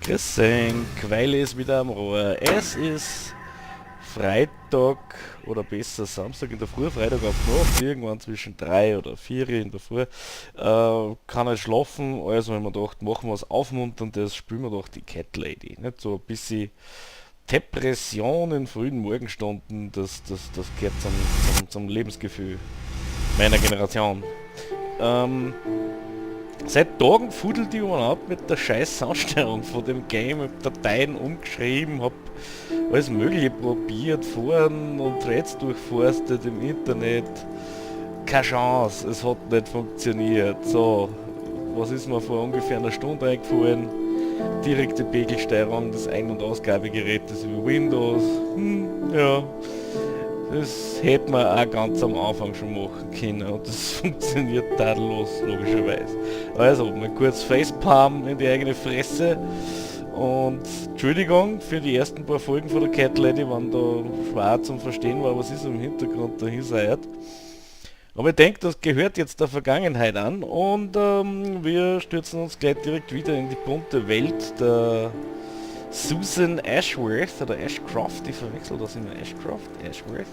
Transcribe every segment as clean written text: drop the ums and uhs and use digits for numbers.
Grüß euch, weily ist wieder am Rohr. Es ist Freitag oder besser Samstag in der Früh, Freitag auf Nacht, irgendwann zwischen 3 oder 4 in der Früh. Kann ich schlafen, also wenn man gedacht, machen wir was Aufmunterndes, spielen wir doch die Cat Lady. Nicht so ein bisschen Depression in frühen Morgenstunden, das gehört zum Lebensgefühl meiner Generation. Ähm, Seit Tagen fudelt ich ab mit der scheiß Anstellung von dem Game, hab Dateien umgeschrieben, hab alles mögliche probiert, Foren und Threads durchforstet im Internet. Keine Chance, es hat nicht funktioniert. So, was ist mir vor ungefähr einer Stunde eingefallen? Direkte Pegelsteuerung des Ein- und Ausgabegerätes über Windows. Ja, das hätte man auch ganz am Anfang schon machen können und das funktioniert tadellos, logischerweise. Also, mal kurz Facepalm in die eigene Fresse und Entschuldigung für die ersten paar Folgen von der Cat Lady, wenn da schwer zum Verstehen war, was ist im Hintergrund dahin seid. Aber ich denke, das gehört jetzt der Vergangenheit an und wir stürzen uns gleich direkt wieder in die bunte Welt der Susan Ashworth oder Ashcroft, ich verwechsel das immer, Ashworth,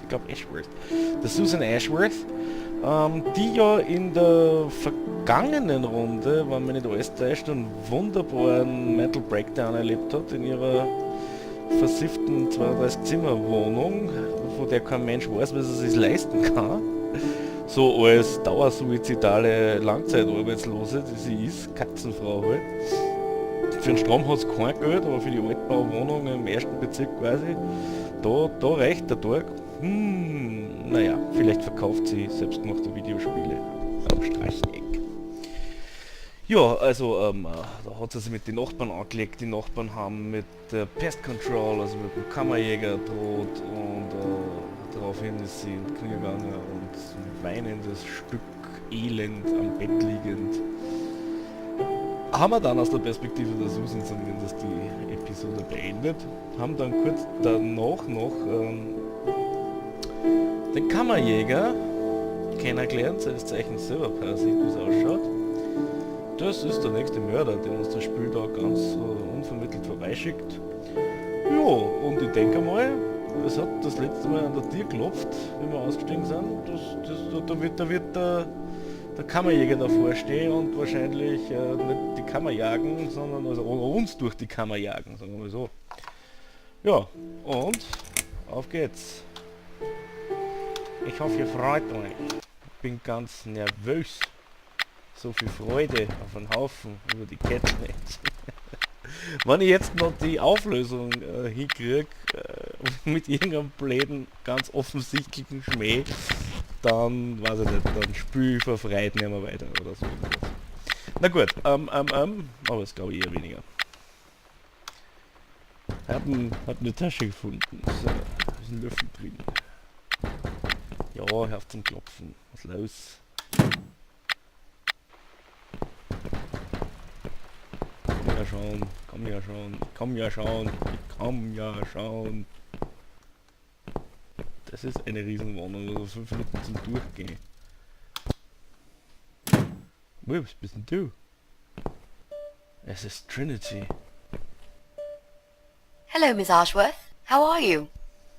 ich glaube Ashworth. Der Susan Ashworth, die ja in der vergangenen Runde, wenn man nicht alles täuscht, einen wunderbaren Metal Breakdown erlebt hat in ihrer versifften 32-Zimmer-Wohnung, von der kein Mensch weiß, was er sich leisten kann. So als dauersuizidale Langzeitarbeitslose, die sie ist, Katzenfrau halt. Für den Strom hat es kein Geld, aber für die Altbauwohnung im ersten Bezirk quasi, da reicht der Tag. Naja, vielleicht verkauft sie selbstgemachte Videospiele am Straßeneck. Ja, also da hat sie sich mit den Nachbarn angelegt. Die Nachbarn haben mit der Pest Control, also mit dem Kammerjäger droht und daraufhin ist sie in die Knie gegangen und ein weinendes Stück Elend am Bett liegend. Haben wir dann aus der Perspektive der Susan zumindest die Episode beendet, haben dann kurz danach noch den Kammerjäger kennengelernt, seines Zeichens selber Parasit, wie es ausschaut. Das ist der nächste Mörder, den uns das Spiel da ganz unvermittelt vorbeischickt. Ja, und ich denke mal, es hat das letzte Mal an der Tür geklopft, wie wir ausgestiegen sind. Da wird der Kammerjäger davor stehen und wahrscheinlich nicht die Kammer jagen, sondern also uns durch die Kammer jagen, sagen wir mal so. Ja, und auf geht's. Ich hoffe, ihr freut euch. Ich bin ganz nervös. So viel Freude auf einen Haufen über die Catnet. Wenn ich jetzt noch die Auflösung hinkriege, mit irgendeinem bläden, ganz offensichtlichen Schmäh, dann, weiß ich nicht, dann spül ich vor Freude nicht mehr weiter oder so. Na gut, aber das glaube ich eher weniger. Hab eine Tasche gefunden. So, da ist ein Löffel drin. Ja, hör auf zum Klopfen. Was los? Komm ja schauen. Das ist eine Riesenwohnung, also 5 Minuten zum Durchgehen. Was bist denn du? Es ist Trinity. Hello, Miss Ashworth. How are you?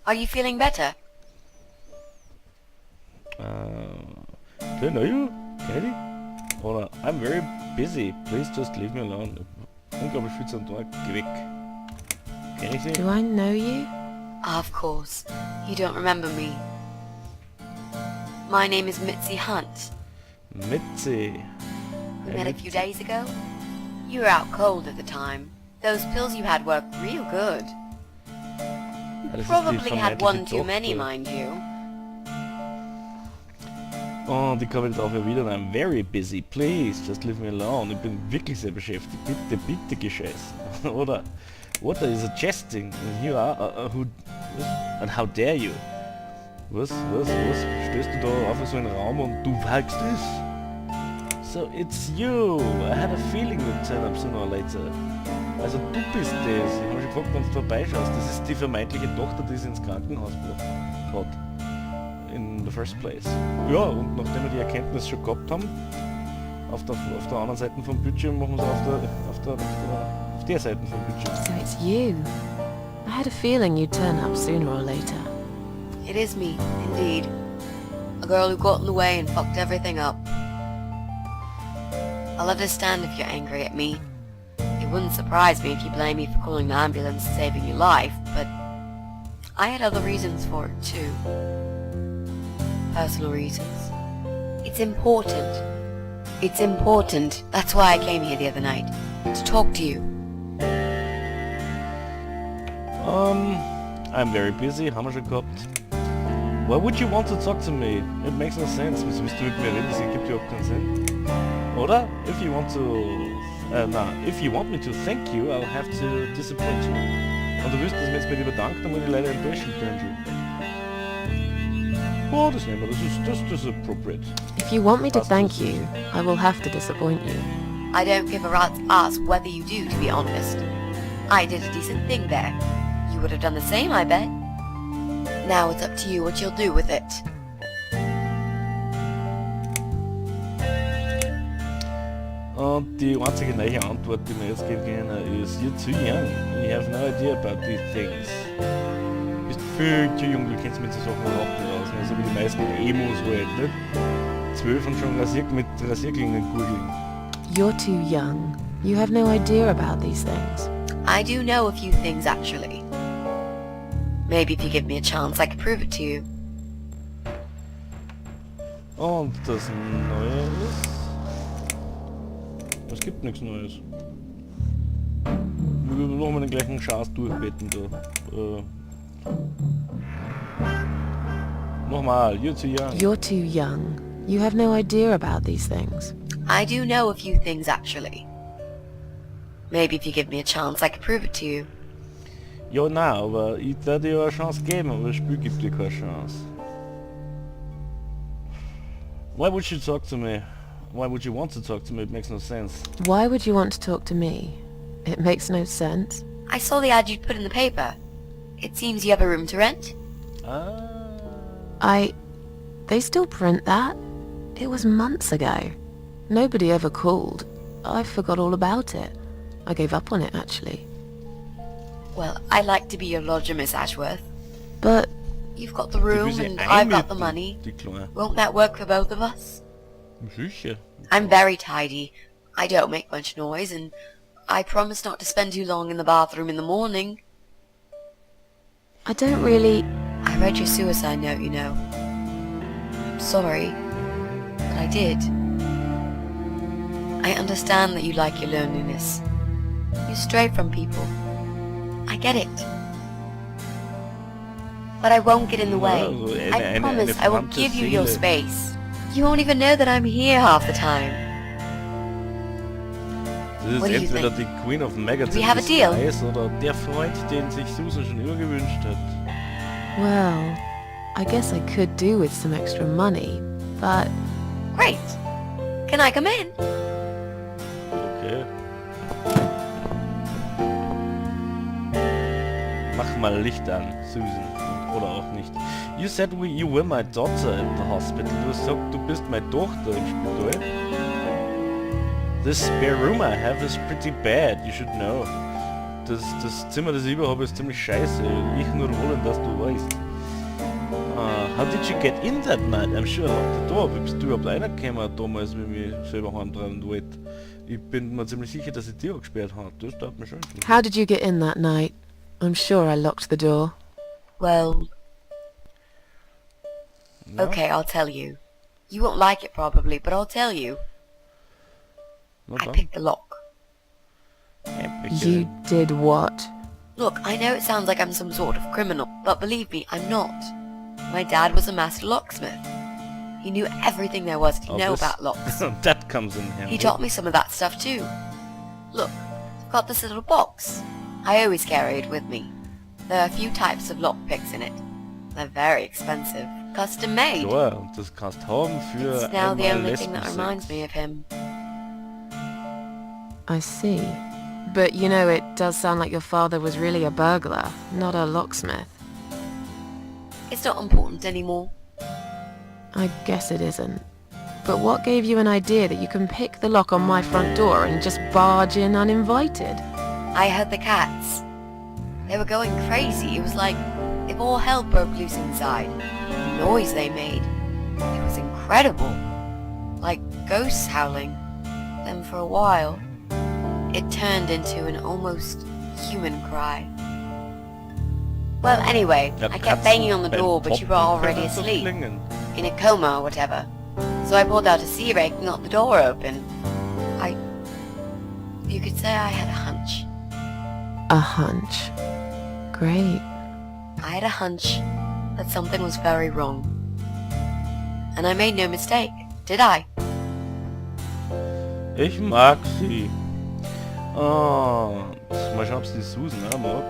Are you feeling better? Do I know you, Katie? Oder I'm very busy. Please just leave me alone. Unglaublich viel zum Tag. Geh weg. Kenn ich sie? Do I know you? Of course. You don't remember me. My name is Mitzi Hunt. Mitzi. We met a few days ago. You were out cold at the time. Those pills you had worked real good. Das ist die Probably had one vermeintliche too many, Tochter. mind you. Und ich komme darauf erwidern, I'm very busy, please, just leave me alone. Ich bin wirklich sehr beschäftigt, bitte gescheißen. Oder, what are you suggesting? You are, and how dare you? Was, stößt du da auf so einen Raum und du wagst es? So, it's you, I had a feeling we'd turn up sooner or later. Also du bist das, ich habe schon gefragt, wenn du vorbeischaust, das ist die vermeintliche Tochter, die sie ins Krankenhaus gebracht hat. In the first place. Ja, und nachdem wir die Erkenntnis schon gehabt haben, auf der anderen Seite vom Bildschirm machen wir es auf auf der Seite vom Bildschirm. So it's you. I had a feeling you'd turn up sooner or later. It is me, indeed. A girl who got in the way and fucked everything up. I'll understand if you're angry at me. It wouldn't surprise me if you blame me for calling the ambulance and saving your life, but I had other reasons for it too. Personal reasons. It's important. It's important. That's why I came here the other night. To talk to you. I'm very busy, haben wir schon gehabt. Why would you want to talk to me? It makes no sense. Wieso willst du mit mir reden? Das ergibt überhaupt keinen Sinn. Oder? If you want to... if you want me to thank you, I'll have to disappoint you. Und du willst, dass mir jetzt bei dir bedankt, dann muss ich leider enttäuschen, Angel. Oh, das nehmen wir. Das ist appropriate. If you want me to thank you, I will have to disappoint you. I don't give a rat's ass whether you do, to be honest. I did a decent thing there. You would have done the same, I bet. Now it's up to you what you'll do with it. Und die einzige neue Antwort, die wir jetzt geben können, ist You're too young. You have no idea about these things. Du bist viel zu jung, du kennst mit so Sachen überhaupt nicht aus. Also wie die meisten Emos halt, nicht? 12 und schon rasiert mit Rasierklingen gurgeln. You're too young. You have no idea about these things. I do know a few things, actually. Maybe if you give me a chance, I could prove it to you. Und das Neue ist... Es gibt nichts Neues. Wir machen den gleichen Schatz durchbeten da. Nochmal, you're too young. You're too young. You have no idea about these things. I do know a few things, actually. Maybe if you give me a chance, I could prove it to you. Ja, nein, aber ich werde dir eine Chance geben, aber das Spiel gibt dir keine Chance. Why would you talk to me? Why would you want to talk to me? It makes no sense. Why would you want to talk to me? It makes no sense. I saw the ad you'd put in the paper. It seems you have a room to rent. They still print that? It was months ago. Nobody ever called. I forgot all about it. I gave up on it, actually. Well, I'd like to be your lodger, Miss Ashworth. But You've got the room and I've got the money. Die Kleine. Won't that work for both of us? Sicher. I'm very tidy. I don't make much noise, and I promise not to spend too long in the bathroom in the morning. I don't really... I read your suicide note, you know. I'm sorry, but I did. I understand that you like your loneliness. You stray from people. I get it. But I won't get in the way. I promise I will give you your space. You won't even know that I'm here half the time. Das What ist do you entweder think? die Queen of Magazine We have a deal. oder der Freund, den sich Susan schon immer gewünscht hat. Well, I guess I could do with some extra money, but... Great. Can I come in? Okay. Mach mal Licht an, Susan. Oder auch nicht. You said you were my daughter at the hospital. Du hast gesagt, du bist meine Tochter im Spital. This spare room I have is pretty bad, you should know. Das Zimmer, das ich über habe, ist ziemlich scheiße. Ich nur wollen, dass du weißt. How did you get in that night? I'm sure I locked the door. Wie bist du überhaupt reingekommen damals, wie ich mich selber heimtreiben wollte? Ich bin mir ziemlich sicher, dass ich die auch gesperrt habe. Das darf mir schon interessieren. How did you get in that night? I'm sure I locked the door. Well, No? okay, I'll tell you. You won't like it probably, but I'll tell you. Na I dann. picked the lock. You did what? Look, I know it sounds like I'm some sort of criminal, but believe me, I'm not. My dad was a master locksmith. He knew everything there was to Oh, know this- about locks. That comes in handy. He taught me some of that stuff too. Look, I've got this little box. I always carry it with me. There are a few types of lockpicks in it. They're very expensive. Custom made. Klar, und das kannst du haben für It's now the einmal only thing that Lesbensex. reminds me of him. I see. But you know, it does sound like your father was really a burglar, not a locksmith. It's not important anymore. I guess it isn't. But what gave you an idea that you can pick the lock on my front door and just barge in uninvited? I heard the cats. They were going crazy. It was like if all hell broke loose inside. The noise they made. It was incredible. Like ghosts howling. Then for a while, it turned into an almost human cry. Well, anyway, I kept banging on the door, but you were already asleep. In a coma or whatever. So I pulled out a sea rake and got the door open. You could say I had a hunch. A hunch. Great. I had a hunch that something was very wrong. And I made no mistake, did I? Ich mag sie. Mal schauen, ob sie Susan auch mag.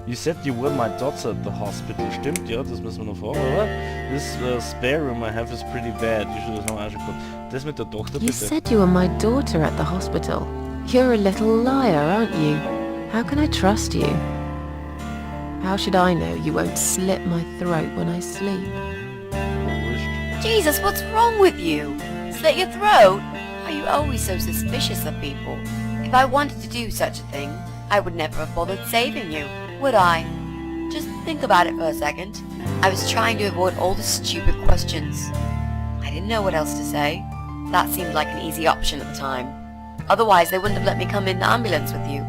You said you were my daughter at the hospital. Stimmt, ja, das müssen wir noch fragen, oder? This spare room I have is pretty bad. You should have auch schon gehabt. Das mit der Tochter, You bitte. said you were my daughter at the hospital. You're a little liar, aren't you? How can I trust you? How should I know you won't slit my throat when I sleep? Wurscht. Jesus, what's wrong with you? Slit your throat? Are you always so suspicious of people? If I wanted to do such a thing, I would never have bothered saving you, would I? Just think about it for a second. I was trying to avoid all the stupid questions. I didn't know what else to say. That seemed like an easy option at the time. Otherwise, they wouldn't have let me come in the ambulance with you.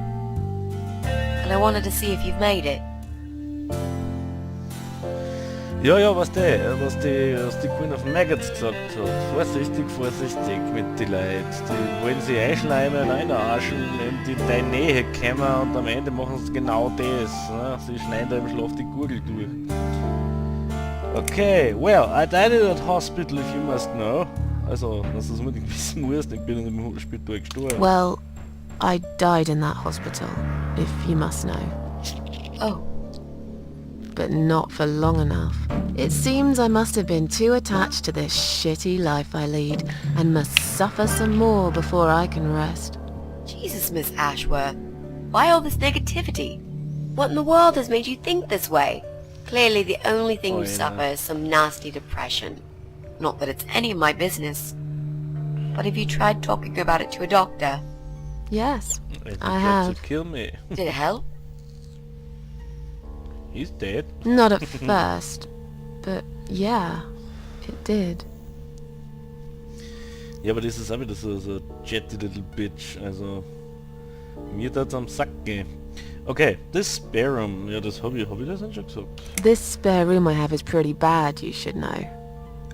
And I wanted to see if you've made it. Ja, was die Queen of Maggots gesagt hat. Vorsichtig, vorsichtig mit die Leuten. Die wollen sie einschleimen, reinarschen, in deine Nähe kommen und am Ende machen sie genau das. Ne? Sie schneiden da im Schlaf die Gurgel durch. Okay, well, I died at hospital if you must know. Also, dass du es unbedingt wissen musst, ich bin in dem Spital gestorben. Well, I died in that hospital, if you must know. Oh. But not for long enough. It seems I must have been too attached to this shitty life I lead and must suffer some more before I can rest. Jesus, Miss Ashworth. Why all this negativity? What in the world has made you think this way? Clearly the only thing you suffer is some nasty depression. Not that it's any of my business. But have you tried talking about it to a doctor? Yes, think I that have. should kill me. Did it help? He's dead. Not at first, but yeah, it did. Ja, aber das ist auch wieder so jetty little bitch, also mir tat's am Sack gehen. Okay, this spare room, ja das hab ich das nicht schon gesagt? This spare room I have is pretty bad, you should know.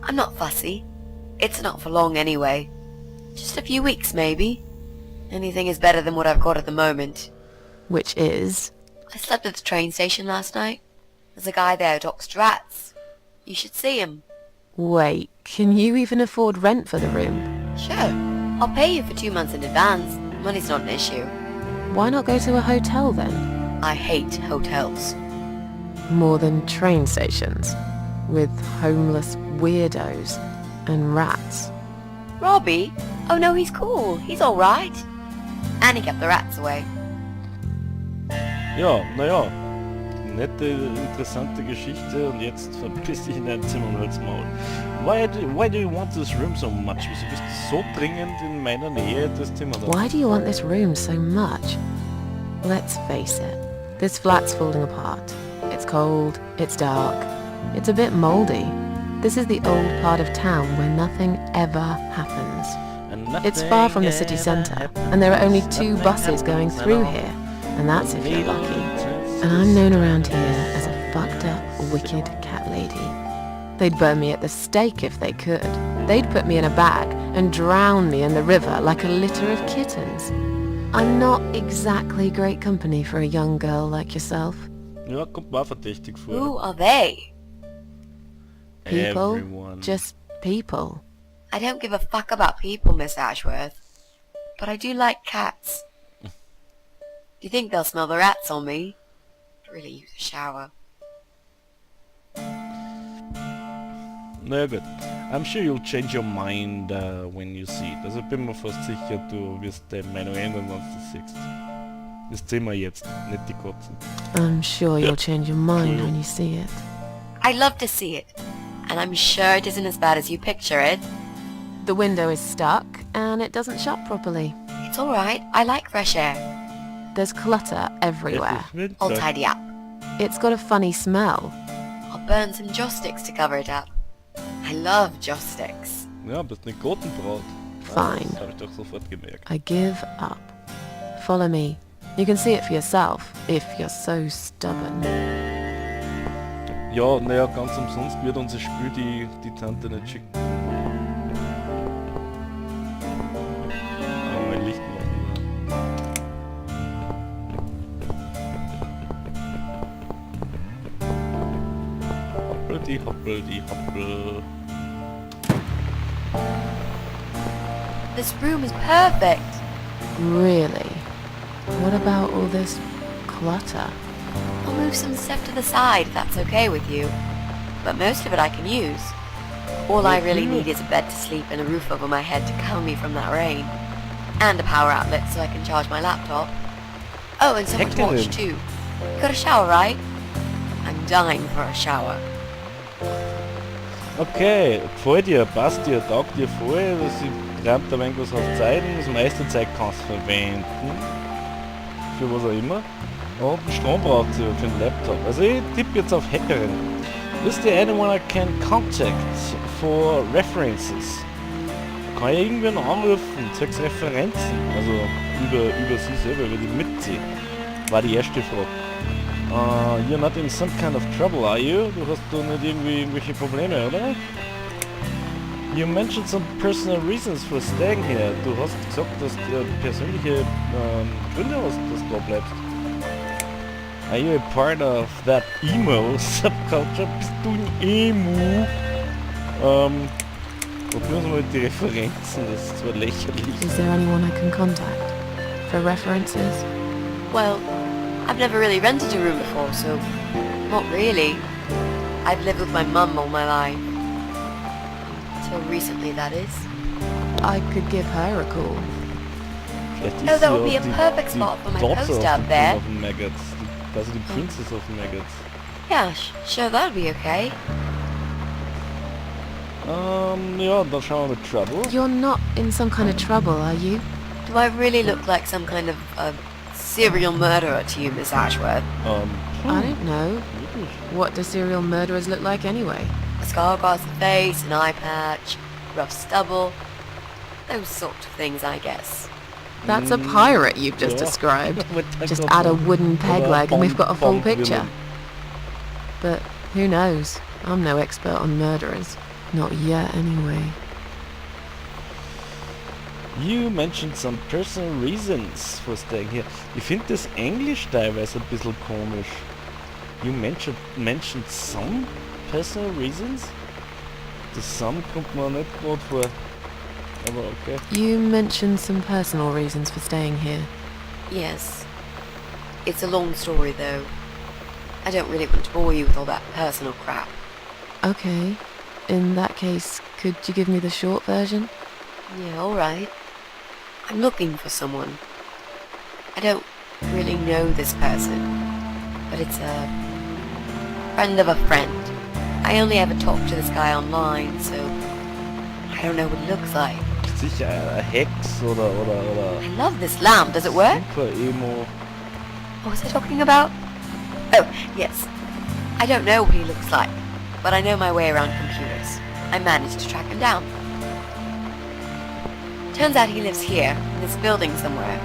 I'm not fussy. It's not for long anyway. Just a few weeks maybe. Anything is better than what I've got at the moment. Which is... I slept at the train station last night. There's a guy there who talks to rats. You should see him. Wait, can you even afford rent for the room? Sure. I'll pay you for 2 months in advance. Money's not an issue. Why not go to a hotel then? I hate hotels. More than train stations. With homeless weirdos and rats. Robbie? Oh no, he's cool. He's alright. And he kept the rats away. Ja, naja, nette, interessante Geschichte und jetzt verpiss dich in dein Zimmer und halt's Maul. Why do you want this room so much? Wieso bist du so dringend in meiner Nähe das Zimmer da? Why do you want this room so much? Let's face it, this flat's falling apart. It's cold, it's dark, it's a bit mouldy. This is the old part of town where nothing ever happens. It's far from the city centre, and there are only 2 buses going through here, and that's if you're lucky. And I'm known around here as a fucked up, wicked cat lady. They'd burn me at the stake if they could. They'd put me in a bag and drown me in the river like a litter of kittens. I'm not exactly great company for a young girl like yourself. Ja, kommt mir auch verdächtig vor. Who are they? People, Everyone. just people. I don't give a fuck about people, Miss Ashworth. But I do like cats. Do you think they'll smell the rats on me? Really use a shower. Naja gut. I'm sure you'll change your mind when you see it. Also bin mir fast sicher, du wirst deine Meinung ändern, wenn du das siehst. Das Zimmer jetzt, nicht die Katzen. I'm sure you'll change your mind when you see it. I'd love to see it. And I'm sure it isn't as bad as you picture it. The window is stuck and it doesn't shut properly. It's alright. I like fresh air. There's clutter Es everywhere. ist Winter. I'll tidy up. It's got a funny smell. I'll burn some joss sticks to cover it up. I love joss sticks. Ja, bist eine Gotenbraut. Fine. Das habe ich doch sofort gemerkt. I give up. Follow me. You can see it for yourself, if you're so stubborn. Ja, naja, ganz umsonst wird unser Spiel die Tante nicht schicken. Aber mein Licht machen. Hoppel, hoppel. This room is perfect. Really? What about all this clutter? I'll move some stuff to the side if that's okay with you. But most of it I can use. All I really need is a bed to sleep and a roof over my head to cover me from that rain. And a power outlet so I can charge my laptop. Oh, and someone to watch too. You got a shower, right? I'm dying for a shower. Okay, gefällt dir, passt dir, taugt dir voll, dass sie reimt ein wenig was auf Zeiten, das meiste Zeit kannst du verwenden. Für was auch immer. Und einen Strom braucht sie für den Laptop. Also ich tippe jetzt auf Hackerin. Is there anyone I can contact for references? Kann ich irgendwen anrufen, zwecks Referenzen? Also über sie selber, über die Mitzi. War die erste Frage. You're not in some kind of trouble, are you? Du hast doch nicht irgendwie irgendwelche Probleme, oder? You mentioned some personal reasons for staying here. Du hast gesagt, dass du persönliche Gründe hast, dass du da bleibst. Are you a part of that emo subculture? Bist du ein Emo? Probieren wir mal die Referenzen, das ist zwar lächerlich. Is there anyone I can contact for references? Well, I've never really rented a room before, so not really. I've lived with my mum all my life. Until recently, that is. I could give her a call. Vielleicht Oh, ist that sie would be ja a die- perfect die spot for my Tochter poster auf up there. Auf den Maggots. Quasi die Princess of Maggots. Yeah, sure, that'll be okay. Ja, dann schauen wir mit Trouble. You're not in some kind of trouble, are you? Do I really look like some kind of serial murderer to you, Miss Ashworth? I don't know. What do serial murderers look like anyway? A scar across the face, an eye patch, rough stubble. Those sort of things, I guess. That's a pirate you've just Ja. described. Mit Just add a wooden peg Oder leg and we've got a full Bond-Villain. picture. But who knows? I'm no expert on murderers. Not yet, anyway. You mentioned some personal reasons for staying here. Ich finde das Englisch teilweise ein bisschen komisch. You mentioned some personal reasons? Das some kommt mir nicht gerade vor. Aber okay. You mentioned some personal reasons for staying here. Yes. It's a long story, though. I don't really want to bore you with all that personal crap. Okay. In that case, could you give me the short version? Yeah, alright. I'm looking for someone. I don't really know this person, but it's a friend of a friend. I only ever talk to this guy online, so I don't know what he looks like. Sicher ein Hex oder I love this lamp. Does it work? Super Emo. What was I talking about? Oh, yes. I don't know what he looks like, but I know my way around computers. I managed to track him down. Turns out he lives here, in this building somewhere.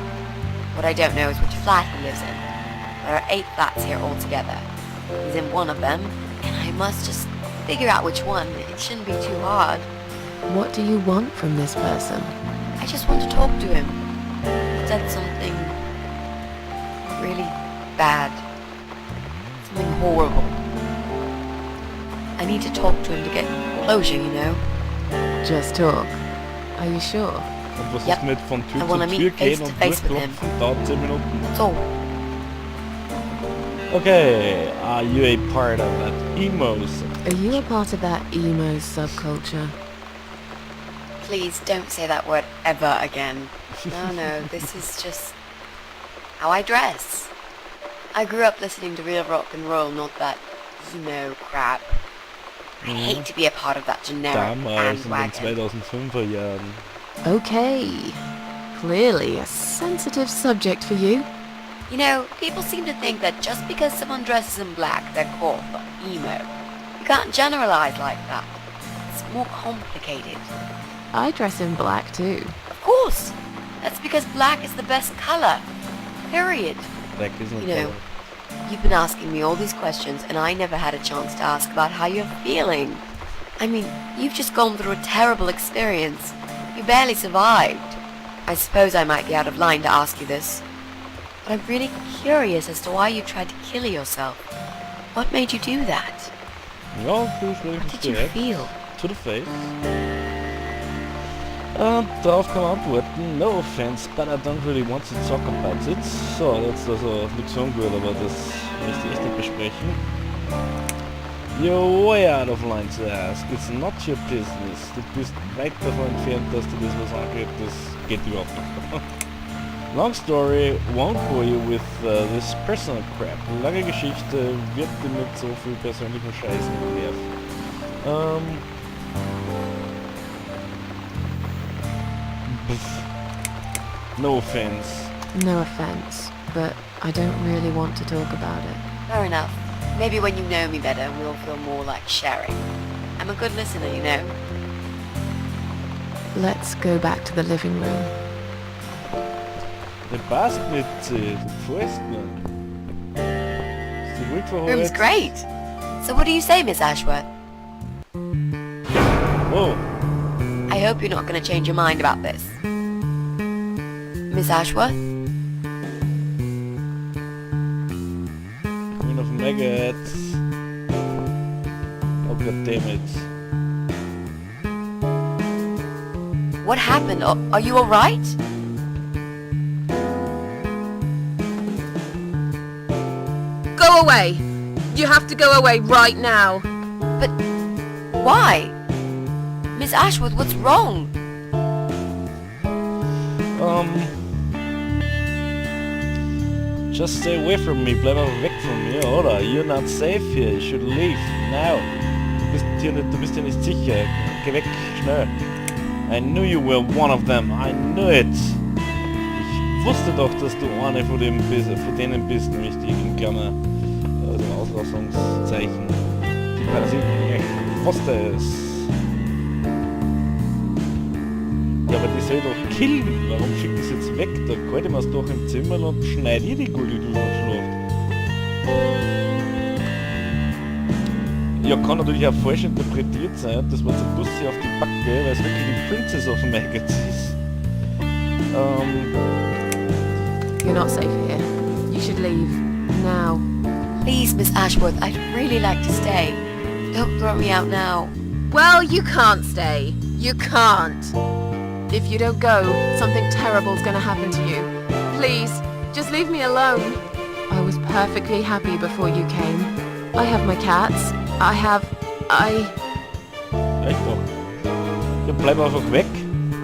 What I don't know is which flat he lives in. There are 8 flats here altogether. He's in one of them, and I must just figure out which one. It shouldn't be too hard. What do you want from this person? I just want to talk to him. He said something really bad. Something horrible. I need to talk to him to get closure, you know? Just talk. Are you sure? Und was Yep. ist mit von Tür I wanna zu meet Tür face gehen to und face with him. durchklopfen? Dauert 10 Minuten. That's all. Okay, are you a part of that emo subculture? Are you a part of that emo subculture? Please don't say that word ever again. No, this is just how I dress. I grew up listening to real rock and roll, not that emo crap. I hate to be a part of that generic Damals in den bandwagon. 2005er Jahren. Okay. Clearly a sensitive subject for you. You know, people seem to think that just because someone dresses in black, they're goth or emo. You can't generalize like that. It's more complicated. I dress in black too. Of course! That's because black is the best color. Period. Black isn't You know, you've been asking me all these questions and I never had a chance to ask about how you're feeling. I mean, you've just gone through a terrible experience. You barely survived. I suppose I might be out of line to ask you this, but I'm really curious as to why you tried to kill yourself. What made you do that? Ja, du bist What wirklich did you direkt. feel? To the face. Und darauf kann man antworten, no offense, but I don't really want to talk about it. So, jetzt also nichts ungut, aber das möchte ich echt nicht besprechen. You're way out of line to ask. It's not your business. Du bist weit davon entfernt, dass dir das was angeht. Das geht überhaupt nicht. Long story, won't bore you with this personal crap. Lange Geschichte, wird dir mit so viel persönlichen Scheißen nerven. No offense. No offense, but I don't really want to talk about it. Fair enough. Maybe when you know me better, we'll feel more like sharing. I'm a good listener, you know. Let's go back to the living room. Der passt nicht, du gefällst mir. Ist die ruhig verholt? Room's great. So what do you say, Miss Ashworth? Oh, I hope you're not going to change your mind about this. Miss Ashworth? Queen of Maggots. Oh god damn it. What happened? Are you alright? Go away! You have to go away right now. But why? Miss Ashworth, what's wrong? Just stay away from me, bleib einfach weg von mir, oder? You're not safe here, you should leave, now. Du bist hier nicht sicher, geh weg, schnell. I knew you were one of them, I knew it. Ich wusste doch, dass du eine von denen bist, nämlich die in Klammer, dem Auslassungszeichen. Die Parasiten, ich wusste es. Ja, aber die soll doch killen. Warum schickt das jetzt weg? Da kalt ich mir's doch im Zimmer und schneid ihr die Gurgel durch und schlaft. Ja, kann natürlich auch falsch interpretiert sein. Das war zum Bussi auf die Backe, weil es wirklich die Princess of Maggots ist. You're not safe here. You should leave. Now. Please, Miss Ashworth, I'd really like to stay. Don't throw me out now. Well, you can't stay. You can't. If you don't go, something terrible's gonna happen to you. Please, just leave me alone. I was perfectly happy before you came. I have my cats. Echt doch. Ja, bleib einfach weg.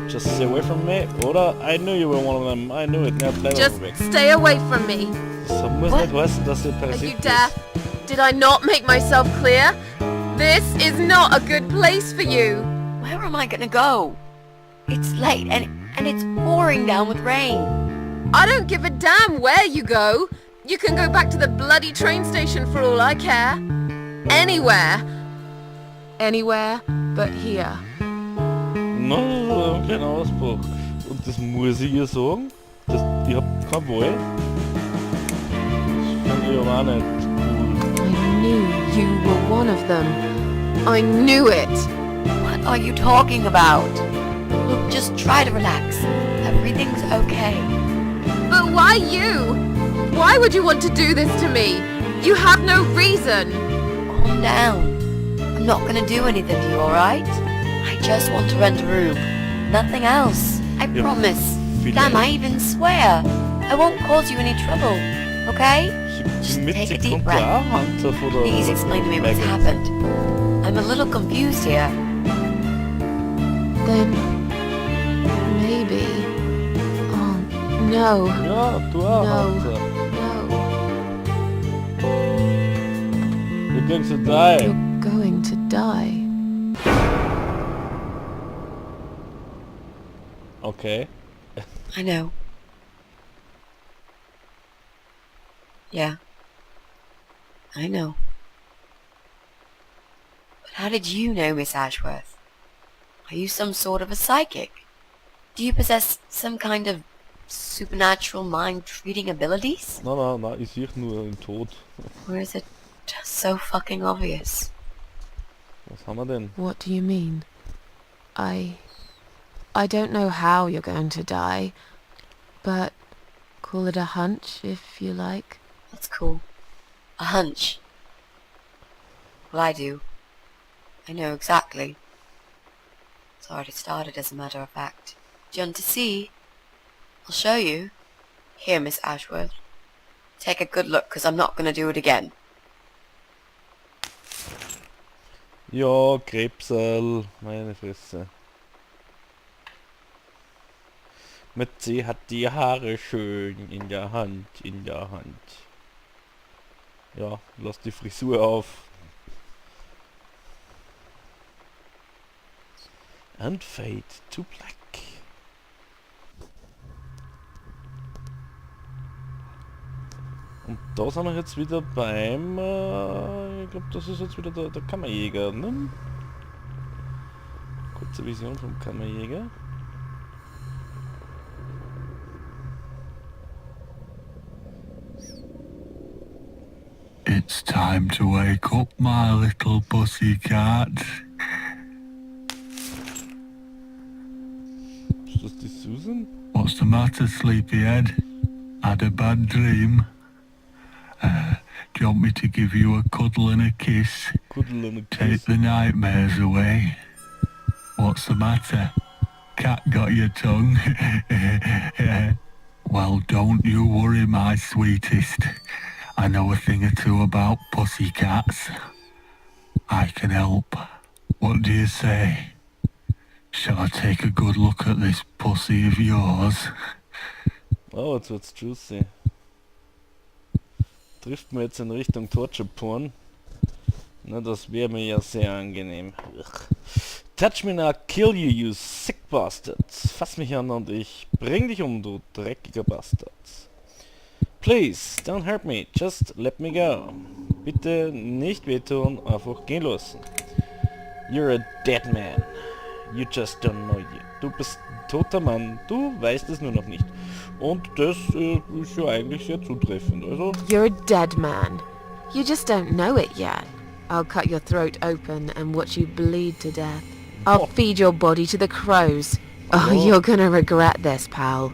Just stay away from me. Oder I knew you were one of them. I knew it. Ja, bleib Just einfach weg. stay away from me. Das muss What? nicht heißen, dass ihr Are you Parasit deaf? ist. Did I not make myself clear? This is not a good place for you. Where am I gonna go? It's late and it's pouring down with rain. I don't give a damn where you go. You can go back to the bloody train station for all I care. Anywhere. Anywhere but here. No, ein kleiner Ausbruch. Und das muss ich ihr sagen. Ich hab keine Wahl. Das finde ich aber auch nicht cool. I knew you were one of them. I knew it. What are you talking about? Look, just try to relax. Everything's okay. But why you? Why would you want to do this to me? You have no reason. Calm down. I'm not gonna do anything to you, alright? I just want to rent a room. Nothing else. I Ja, promise. vielleicht. Damn, I even swear. I won't cause you any trouble. Okay? Just Die take a Mitte deep kommt breath. ja auch Hunter von der... Please explain to me what's Maggots. happened. I'm a little confused here. Then maybe. Oh no. Ja, du auch, No. Hunter. No. You're going to die. You're going to die. Okay. I know. Yeah. I know. But how did you know, Miss Ashworth? Are you some sort of a psychic? Do you possess some kind of supernatural mind-reading abilities? Na, ich sehe nur im Tod. Or is it just so fucking obvious? Was haben wir denn? What do you mean? I don't know how you're going to die, but call it a hunch if you like. That's cool. A hunch. Well, I do. I know exactly. It's already started, as a matter of fact. Do you want to see? I'll show you. Here, Miss Ashworth. Take a good look, because I'm not going to do it again. Ja, Krebsal, meine Fresse. Mit sie hat die Haare schön in der Hand, in der Hand. Ja, lass die Frisur auf. And fade to black. Und da sind wir jetzt wieder beim, ich glaube, das ist jetzt wieder der Kammerjäger, ne? Kurze Vision vom Kammerjäger. It's time to wake up, my little pussycat. Ist das die Susan? What's the matter, sleepyhead? Had a bad dream? Do you want me to give you a cuddle and a kiss? Kuddel und Take Kiss. the nightmares away? What's the matter? Cat got your tongue? Well, don't you worry, my sweetest. I know a thing or two about pussycats. I can help. What do you say? Shall I take a good look at this pussy of yours? Oh, jetzt wird's juicy. Trifft mir jetzt in Richtung Torture Porn. Na, das wäre mir ja sehr angenehm. Ugh. Touch me now, kill you, you sick bastards. Fass mich an und ich bring dich um, du dreckiger Bastard. Please, don't hurt me, just let me go. Bitte nicht wehtun, einfach gehen lassen. You're a dead man. You just don't know yet. Du bist ein toter Mann, du weißt es nur noch nicht. Und das ist ja eigentlich sehr zutreffend, also... You're a dead man. You just don't know it yet. I'll cut your throat open and watch you bleed to death. I'll feed your body to the crows. Oh, you're gonna regret this, pal.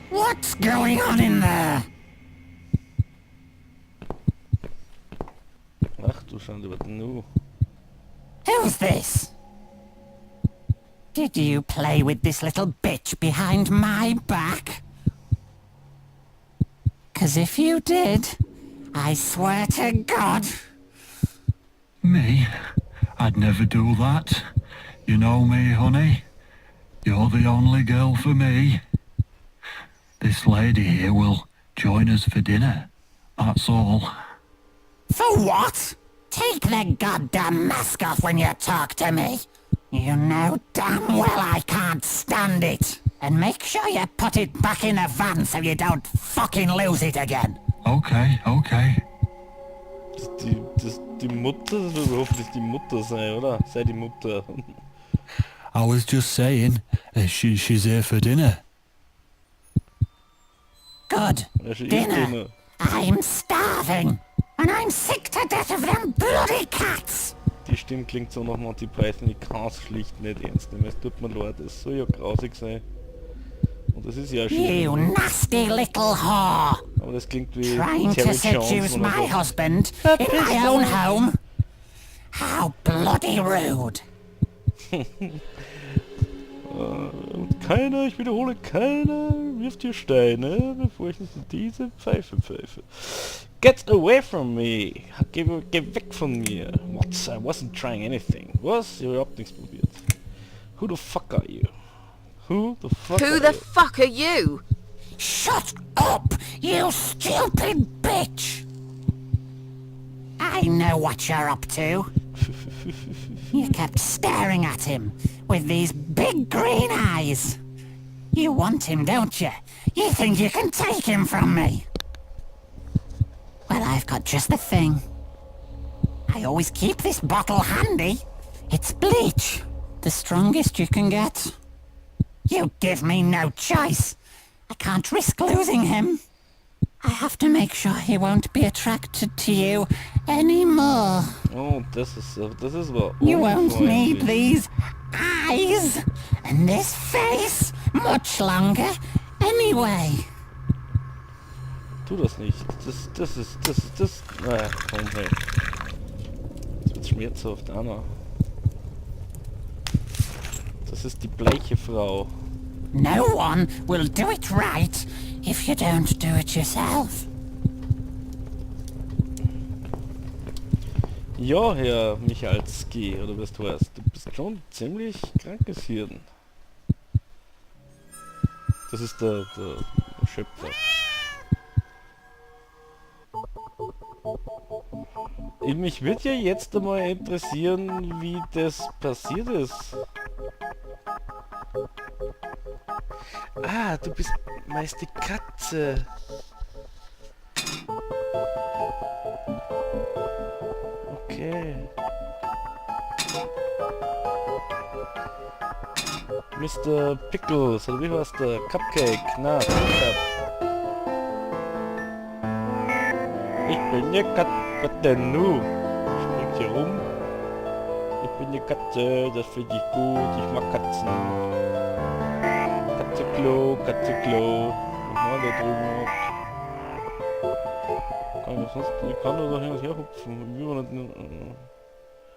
What's going on in there? Ach du Schande, was nu? Who's this? Did you play with this little bitch behind my back? 'Cause if you did, I swear to God... Me? I'd never do that. You know me, honey. You're the only girl for me. This lady here will join us for dinner. That's all. For what? Take the goddamn mask off when you talk to me. You know damn well I can't stand it. And make sure you put it back in the van so you don't fucking lose it again. Okay. Das ist die Mutter, das wird hoffentlich die Mutter sein, oder? Sei die Mutter. I was just saying, she's here for dinner. Good. Ja, she is Dinner. I'm starving. And I'm sick to death of them bloody cats. Die Stimme klingt so nach Monty Python, ich kann es schlicht nicht ernst nehmen. Es tut mir leid, es soll ja grausig sein. Und das ist ja You schön. nasty little whore. Aber das klingt wie Trying to Terry seduce Jones oder my so. husband in my own home. How bloody rude. Und keiner, ich wiederhole, keiner wirft hier Steine, bevor ich nicht in diese Pfeife pfeife. Get away from me! Geh weg von mir! What? I wasn't trying anything. Was? Ich hab nichts probiert. Who the fuck are you? Who the fuck Who are the you? fuck are you? Shut up, you stupid bitch! I know what you're up to. You kept staring at him with these big green eyes. You want him, don't you? You think you can take him from me? Well, I've got just the thing. I always keep this bottle handy. It's bleach. The strongest you can get. You give me no choice. I can't risk losing him. I have to make sure he won't be attracted to you anymore. Oh, das ist aber You won't need unfreundlich. these eyes and this face much longer anyway. Tu das nicht. Das. Naja, komm, hey. Jetzt wird's schmerzhaft, Anna. Das ist die bleiche Frau. No one will do it right if you don't do it yourself. Ja, Herr Michalski, oder was du heißt. Du bist schon ziemlich krankes Hirn. Das ist der Schöpfer. Mich würde ja jetzt einmal interessieren, wie das passiert ist. Ah, du bist meist die Katze. Okay. Mr. Pickles, oder wie heißt der? Cupcake, na, Cup. Ich bin die Katze, was denn nu? Springt hier rum. Ich bin die Katze, das finde ich gut, ich mag Katzen. Katze-Klo. Was war da drüben? Ich kann da hin und her hupfen. Ich will nicht...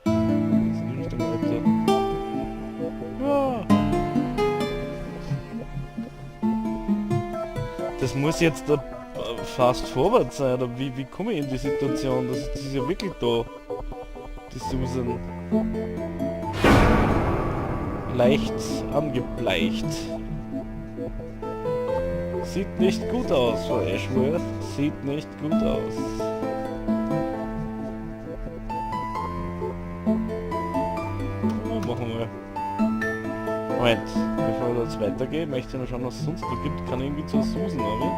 Jetzt in die Richtung weiter. Ja. Das muss jetzt der Fast Forward sein, oder wie komme ich in die Situation? Das ist ja wirklich da. Die Susan. Leicht angebleicht. Sieht nicht gut aus, Frau Ashworth. Sieht nicht gut aus. Oh, machen wir. Moment, bevor ich jetzt weitergehe, möchte ich noch schauen, was es sonst noch gibt. Kann ich irgendwie zur Susan, oder?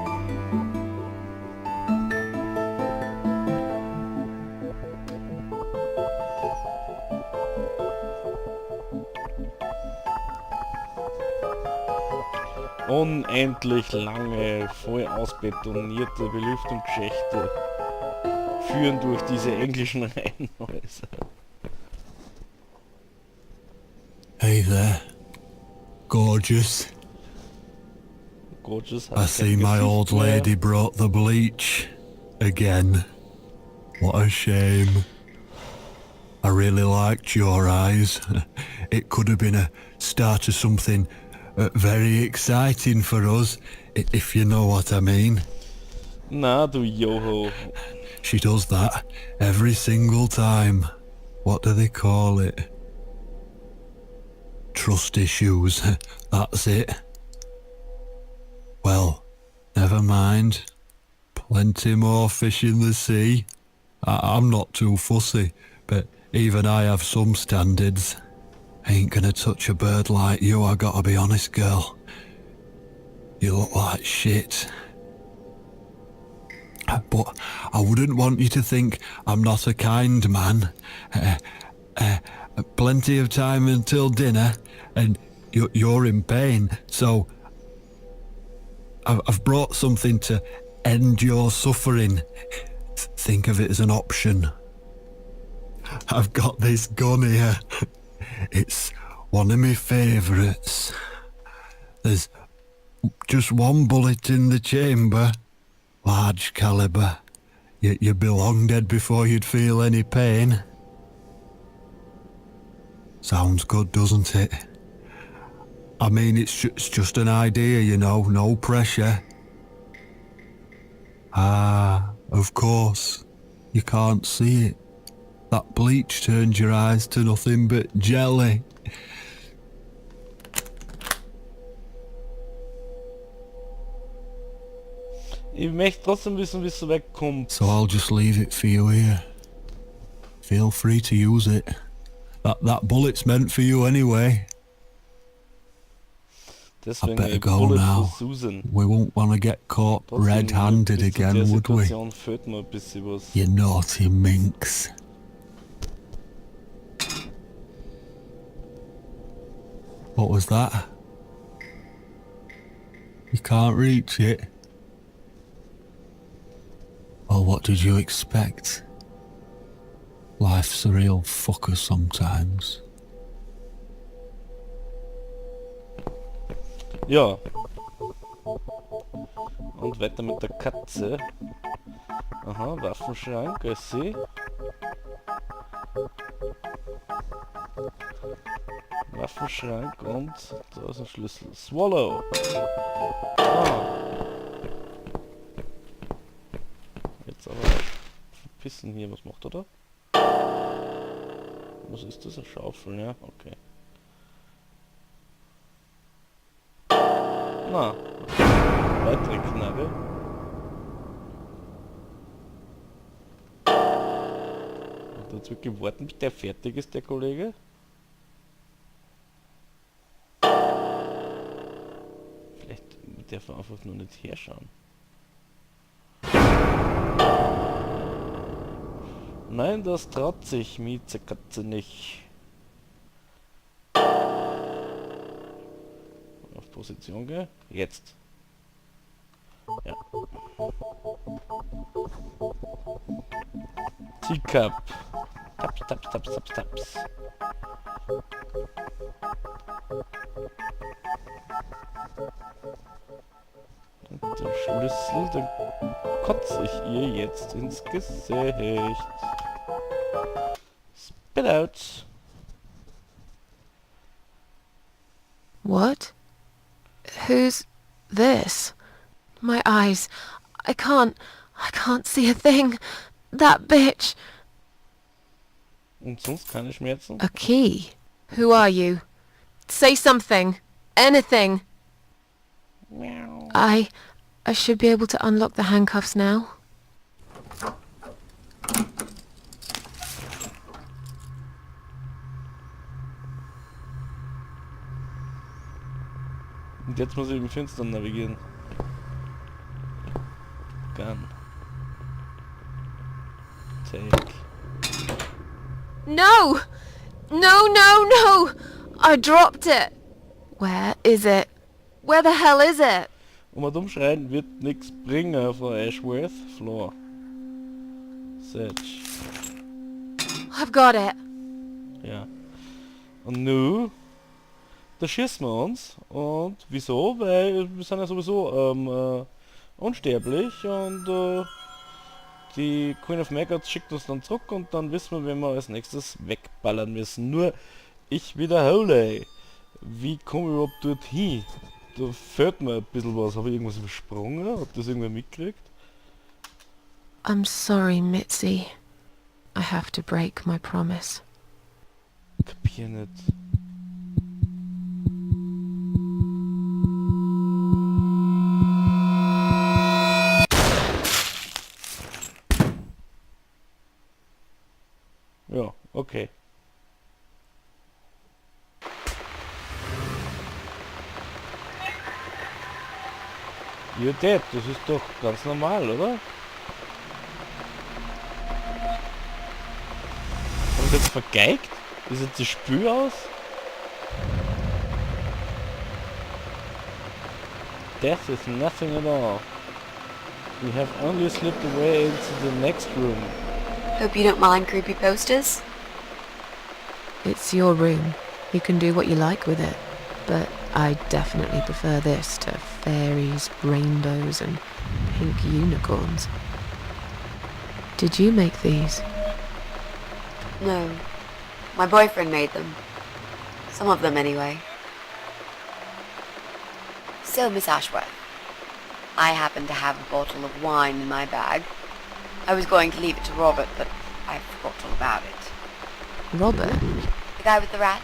Unendlich lange, voll ausbetonierte Belüftungsschächte führen durch diese englischen Reihenhäuser. Hey there. Gorgeous. Gorgeous I see my old lady brought the bleach. Again. What a shame. I really liked your eyes. It could have been a start of something very exciting for us, if you know what I mean. Na, du Yoho. She does that every single time. What do they call it? Trust issues. That's it. Well, never mind. Plenty more fish in the sea. I'm not too fussy, but even I have some standards. Ain't gonna touch a bird like you, I gotta be honest, girl. You look like shit. But I wouldn't want you to think I'm not a kind man. Plenty of time until dinner, and you're in pain, so I've brought something to end your suffering. Think of it as an option. I've got this gun here. It's one of my favourites. There's just one bullet in the chamber. Large caliber. You'd be long dead before you'd feel any pain. Sounds good, doesn't it? I mean, it's just an idea, you know, no pressure. Ah, of course. You can't see it. That bleach turns your eyes to nothing but jelly. Ich möchte trotzdem wissen, wie es so wegkommt. So I'll just leave it for you here. Feel free to use it. That bullet's meant for you anyway. Deswegen better a go Bullet now. für Susan. We won't want to get caught Trotzdem, red-handed bis zu der again, would we? Situation fehlt mir ein bisschen was. You naughty minx. What was that? You can't reach it? Well, what did you expect? Life's a real fucker sometimes. Ja. Und weiter mit der Katze. Aha, Waffenschrank, I see. Waffenschrank und da ist ein Schlüssel. Swallow! Ah. Jetzt aber verpissen hier, was macht er da? Was ist das? Eine Schaufel, ja? Okay. Na, weitere Knarre. Und jetzt wirklich warten, bis der fertig ist, der Kollege. Vielleicht darf er einfach nur nicht herschauen. Nein, das traut sich Miezekatze nicht. Auf Position gehen. Jetzt. Ja. Teacup. Taps, taps, taps, taps, taps. Und der Schlüssel, den kotze ich ihr jetzt ins Gesicht. Spit out. What? Who's this? My eyes. I can't see a thing. That bitch. Und sonst keine Schmerzen? A key. Who are you? Say something. Anything. Meow. I should be able to unlock the handcuffs now. Und jetzt muss ich im Finstern navigieren. Gun. Take. No! No, no, no! I dropped it. Where is it? Where the hell is it? Und umschreien wird nichts bringen, Frau Ashworth. Floor. Search. I've got it. Ja. Und nu, da schießen wir uns. Und wieso? Weil wir sind ja sowieso unsterblich und die Queen of Maggots schickt uns dann zurück und dann wissen wir, wenn wir als nächstes wegballern müssen. Nur, ich wiederhole, wie komme ich überhaupt dorthin? Da fehlt mir ein bisschen was. Habe ich irgendwas übersprungen? Hat das irgendwer mitgekriegt? I'm sorry, Mitzi. I have to break my promise. Kapier nicht. Ja, okay. You're dead, das ist doch ganz normal, oder? Haben Sie jetzt vergeigt? Ist jetzt das Spiel aus? Death is nothing at all. We have only slipped away into the next room. Hope you don't mind creepy posters. It's your room. You can do what you like with it. But I definitely prefer this to fairies, rainbows and pink unicorns. Did you make these? No. My boyfriend made them. Some of them anyway. So, Miss Ashworth, I happen to have a bottle of wine in my bag. I was going to leave it to Robert, but I forgot all about it. Robert? The guy with the rats?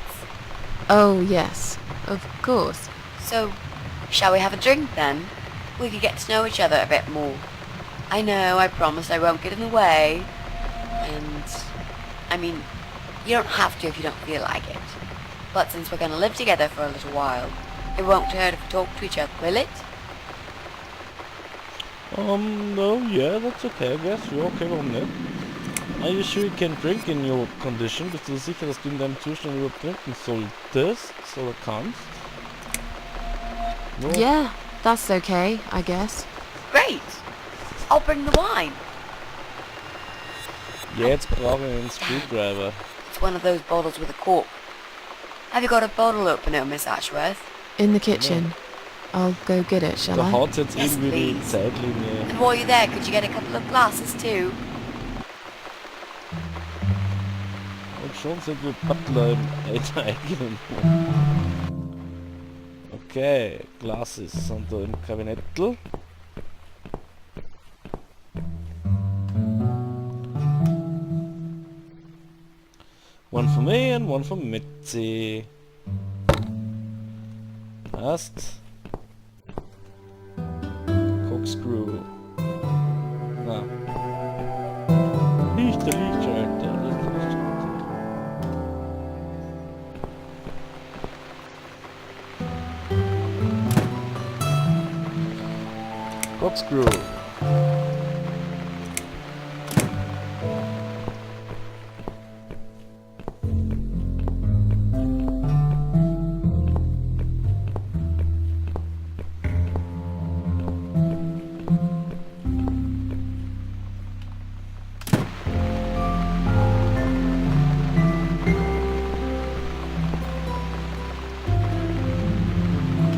Oh, yes. Of course. So, shall we have a drink then? We could get to know each other a bit more. I know, I promise I won't get in the way. And, I mean, you don't have to if you don't feel like it. But since we're going to live together for a little while, It won't hurt if we talk to each other, will it? No, yeah, that's okay, I guess. Ja, okay, warum nicht? Are you sure you can drink in your condition? Bist du sicher, dass du in deinem Zustand überhaupt trinken solltest? Oder kannst? No? Yeah, that's okay, I guess. Great! I'll bring the wine. Jetzt brauche ich einen Screwdriver. It's one of those bottles with a cork. Have you got a bottle opener, Miss Ashworth? In the kitchen. I'll go get it, shall Da I? haut jetzt Yes, irgendwie die please. Zeitlinie. And while you're there, could you get a couple of glasses too? Und schon sind wir Butler im eigenen. Okay, Glasses sind da im Kabinettel. One for me and one for Mitzi. Passt. Corkscrew. Na. Lichtschalter. Corkscrew.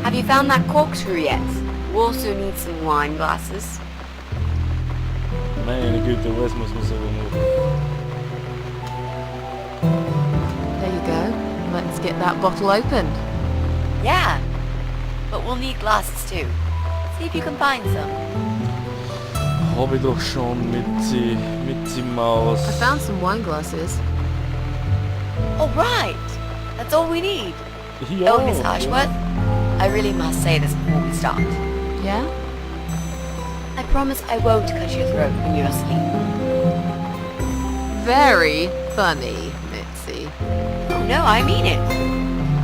Have you found that corkscrew yet? We also need some wine glasses. Meine Güte, was muss man so machen? There you go. Let's get that bottle opened. Yeah, but we'll need glasses too. See if you can find some. Hab ich doch schon Mitzi Maus. I found some wine glasses. All right, that's all we need. Ja, Oh, Miss Ashworth, I really must say this before we start. Yeah? I promise I won't cut your throat when you're asleep. Very funny, Mitzi. Oh no, I mean it.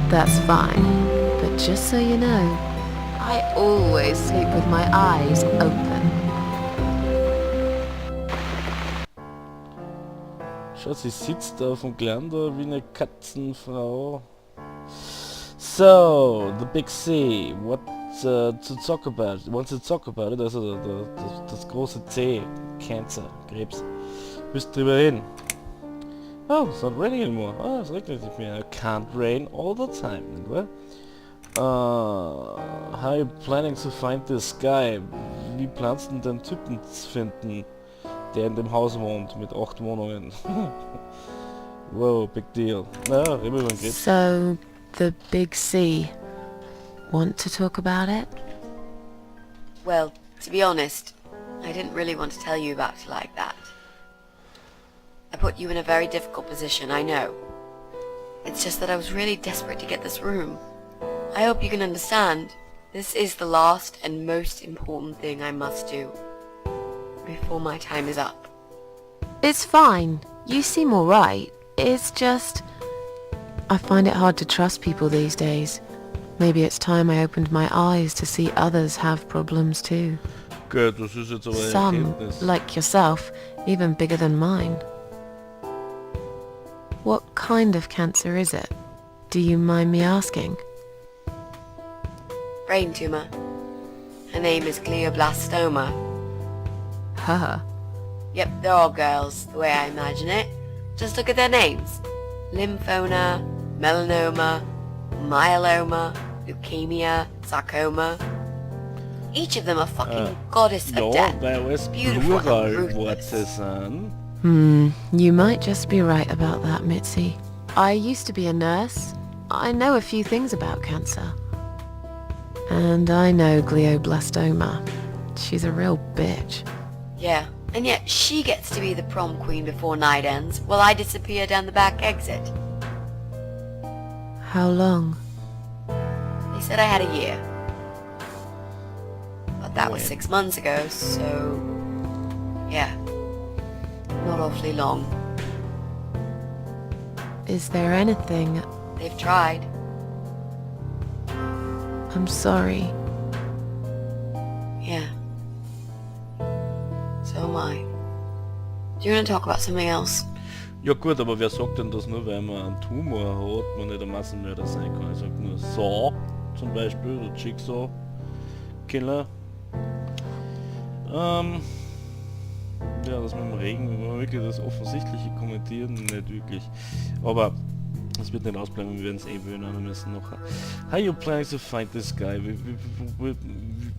That's fine. But just so you know, I always sleep with my eyes open. Schau, sie sitzt da auf dem Geländer wie eine Katzenfrau. So, the big C, what to talk about? Want to talk about it? Also das große C, Cancer, Krebs. Willst drüber reden? Oh, it's not raining anymore. Oh, es regnet nicht mehr. Can't rain all the time, nicht wahr? How are you planning to find this guy? Wie planst du den Typen zu finden, der in dem Haus wohnt, mit 8 Wohnungen? Wow, big deal. Na, reden wir über den Krebs. So, the big C. Want to talk about it? Well, to be honest, I didn't really want to tell you about it like that. I put you in a very difficult position, I know. It's just that I was really desperate to get this room. I hope you can understand. This is the last and most important thing I must do before my time is up. It's fine. You seem alright. It's just... I find it hard to trust people these days. Maybe it's time I opened my eyes to see others have problems too. Gut, das ist jetzt aber eine Some, Erkenntnis. like yourself, even bigger than mine. What kind of cancer is it? Do you mind me asking? Brain tumor. Her name is glioblastoma. Her. Yep, they're all girls, the way I imagine it. Just look at their names. Lymphoma, melanoma, myeloma, leukemia, sarcoma. Each of them a fucking goddess of Ja, death. weil alles Beautiful and Pluralworte ruthless. sind. You might just be right about that, Mitzi. I used to be a nurse. I know a few things about cancer. And I know glioblastoma. She's a real bitch. Yeah, and yet she gets to be the prom queen before night ends, while I disappear down the back exit. How long? They said I had a year. But that was 6 months ago, so... yeah. Not awfully long. Is there anything... They've tried. I'm sorry. Yeah. So am I. Do you want to talk about something else? Ja gut, aber wer sagt denn, dass nur weil man einen Tumor hat, man nicht ein Massenmörder sein kann? Ich sag nur Saw zum Beispiel, oder Jigsaw Killer. Ja, das mit dem Regen, wenn wir wirklich das Offensichtliche kommentieren, nicht wirklich. Aber es wird nicht ausbleiben, wir werden es eh hören müssen noch. How are you planning to find this guy?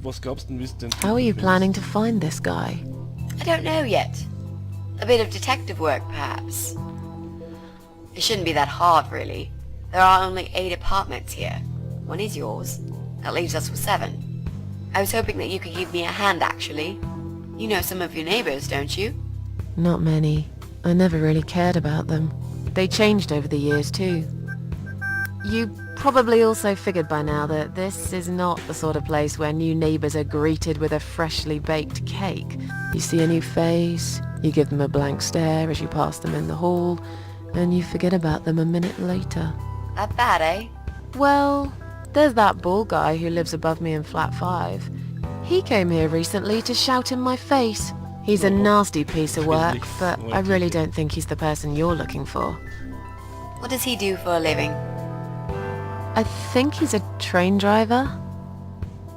Was glaubst du, wie es denn... How are you planning to find this guy? I don't know yet. A bit of detective work, perhaps. It shouldn't be that hard, really. There are only 8 apartments here. One is yours. That leaves us with 7. I was hoping that you could give me a hand, actually. You know some of your neighbors, don't you? Not many. I never really cared about them. They changed over the years too. You probably also figured by now that this is not the sort of place where new neighbours are greeted with a freshly baked cake. You see a new face, you give them a blank stare as you pass them in the hall, and you forget about them a minute later. That bad, eh? Well, there's that bald guy who lives above me in flat 5. He came here recently to shout in my face. He's a nasty piece of work, but I really don't think he's the person you're looking for. What does he do for a living? I think he's a train driver.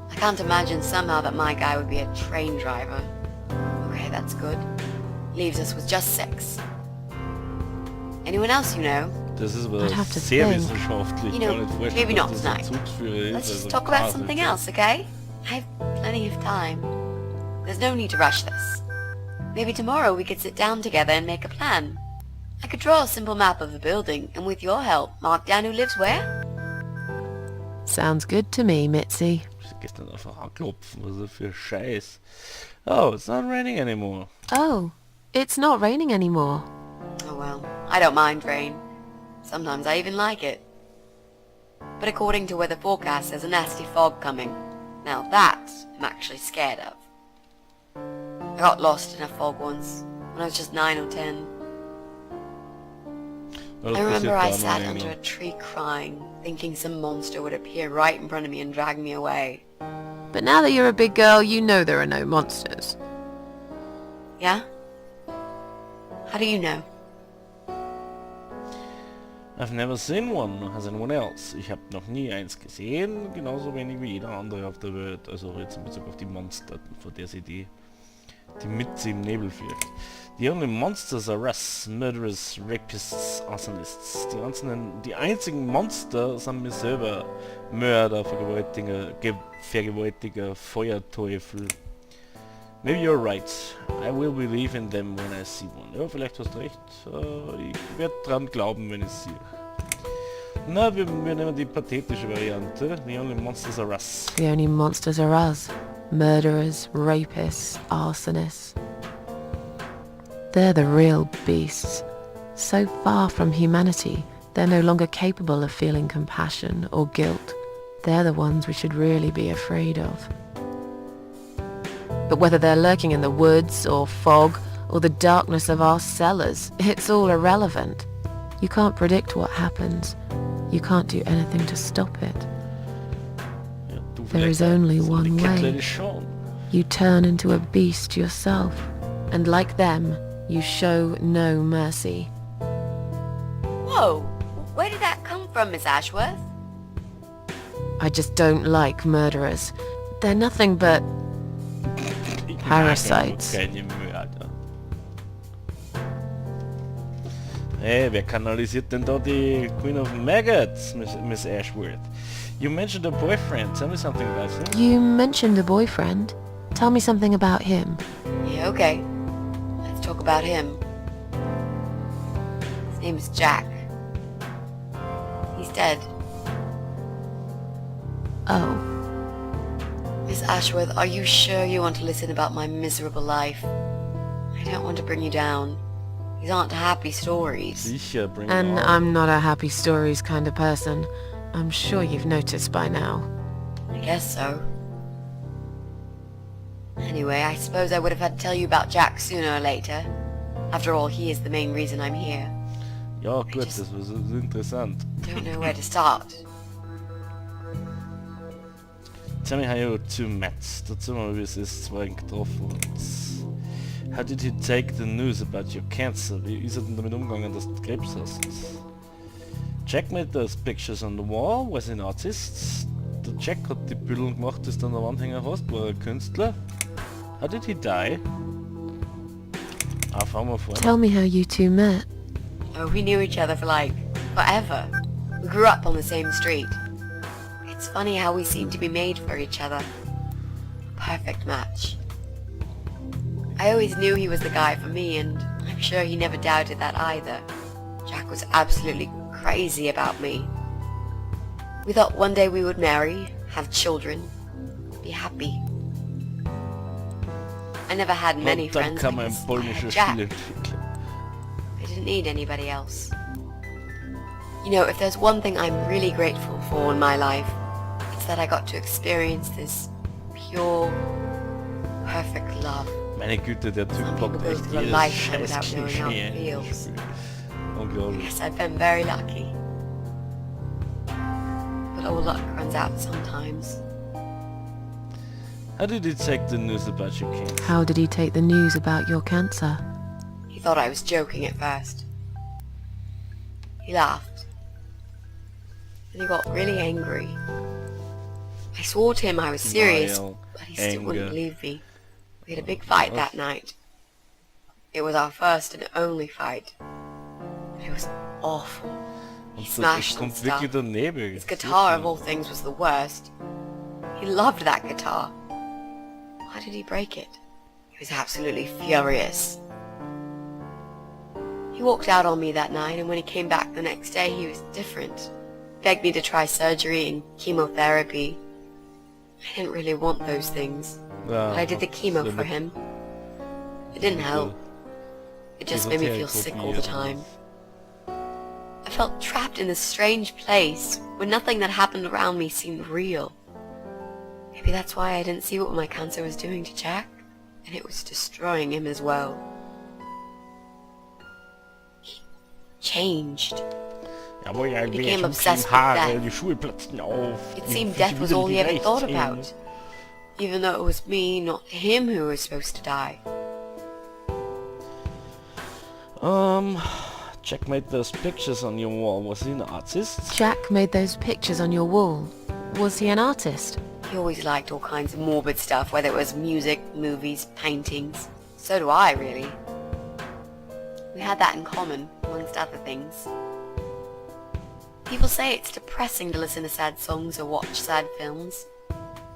I can't imagine somehow that my guy would be a train driver. Okay, that's good. Leaves us with just 6. Anyone else you know? Das ist aber I'd have to sehr think. wissenschaftlich. You Ich kann know, nicht vorstellen, maybe dass not das ein tonight. Zugsführer ist. Let's just also talk about quasi. something else, okay? I have plenty of time. There's no need to rush this. Maybe tomorrow we could sit down together and make a plan. I could draw a simple map of the building, and with your help, mark down who lives where. Sounds good to me, Mitzi. Ich hab gestern einfach anklopfen, was ist das für Scheiß? Oh, it's not raining anymore. Oh, it's not raining anymore. Oh well, I don't mind rain. Sometimes I even like it. But according to weather forecast, there's a nasty fog coming. Now that I'm actually scared of. I got lost in a fog once, when I was just 9 or 10. Ja, das I remember passiert I da sat immer under a länger. tree crying, thinking some monster would appear right in front of me and drag me away. But now that you're a big girl, you know there are no monsters. Yeah? How do you know? I've never seen one, nor has anyone else. Ich habe noch nie eins gesehen, genauso wenig wie jeder andere auf der Welt. Also jetzt in Bezug auf die Monster, vor der sie die Mitzi im Nebel fürcht. The only monsters are us, murderers, rapists, arsonists. Die einzigen Monster sind mir selber. Mörder, Vergewaltiger, Feuerteufel. Maybe you're right. I will believe in them when I see one. Ja, vielleicht hast du recht. Ich werde dran glauben, wenn ich es sehe. Na, wir nehmen die pathetische Variante. The only monsters are us. The only monsters are us. Murderers, rapists, arsonists. They're the real beasts. So far from humanity, they're no longer capable of feeling compassion or guilt. They're the ones we should really be afraid of. But whether they're lurking in the woods or fog or the darkness of our cellars, it's all irrelevant. You can't predict what happens. You can't do anything to stop it. Ja, du There is vielleicht only auch. So one die way. Kettlede schon. You turn into a beast yourself, and like them, you show no mercy. Whoa! Where did that come from, Miss Ashworth? I just don't like murderers. They're nothing but Ich mag Parasites. einfach keine Mörder. Hey, wer kanalisiert denn da die Queen of Maggots, Miss Ashworth? You mentioned a boyfriend. Tell me something about him. You mentioned a boyfriend. Tell me something about him. Yeah, okay. Let's talk about him. His name is Jack. He's dead. Oh, Miss Ashworth, are you sure you want to listen about my miserable life? I don't want to bring you down. These aren't happy stories. Sicher, bring and it on. I'm not a happy stories kind of person. I'm sure you've noticed by now. I guess so. Anyway, I suppose I would have had to tell you about Jack sooner or later. After all, he is the main reason I'm here. Ja gut, das war so interessant. Don't know where to start. Tell me how you two met. Dazu haben wir es zwei getroffen. Und how did he take the news about your cancer? Wie ist er denn damit umgegangen, dass du Krebs hast? Jack made those pictures on the wall, was an artist. Der Jack hat die Bilder gemacht, die du an der Wand hängen hast, war ein Künstler. How did he die? Ah, fahren wir vor. Tell me how you two met. Oh, we knew each other for like forever. We grew up on the same street. It's funny how we seem to be made for each other. Perfect match. I always knew he was the guy for me, and I'm sure he never doubted that either. Jack was absolutely crazy about me. We thought one day we would marry, have children, be happy. I never had many Und dann friends kann man because ein I polnisches had Spiel Jack. entwickeln. I didn't need anybody else. You know, if there's one thing I'm really grateful for in my life, it's that I got to experience this pure, perfect love. Meine Güte, der Typ Some people packt go echt through a jedes lifetime scheiß without knowing how Klischee it in das feels. Spiel. Unglaublich. Yes, I've been very lucky. But all luck runs out sometimes. How did he take the news about your cancer? How did he take the news about your cancer? He thought I was joking at first. He laughed. Then he got really angry. I swore to him I was serious, Smile, but he still wouldn't anger. believe me. We had a big fight that night. It was our first and only fight. It was awful. He Und so, es smashed some kommt wirklich stuff. der Nebel. His guitar of all things was the worst. He loved that guitar. Why did he break it? He was absolutely furious. He walked out on me that night, and when he came back the next day he was different. Begged me to try surgery and chemotherapy. I didn't really want those things, but I did the chemo for him. It didn't help. It just made me feel sick all the time. I felt trapped in this strange place where nothing that happened around me seemed real. Maybe that's why I didn't see what my cancer was doing to Jack, and it was destroying him as well. He changed. Jawohl, ja, He became schon obsessed viel with Haare, death. die Schuhe platzten auf. It die seemed Füße death was wieder all he ever gereicht thought sind. about, even though it was me, not him, who was supposed to die. Jack made those pictures on your wall. Was he an artist? Jack made those pictures on your wall. Was he an artist? He always liked all kinds of morbid stuff, whether it was music, movies, paintings. So do I, really. We had that in common, amongst other things. People say it's depressing to listen to sad songs or watch sad films,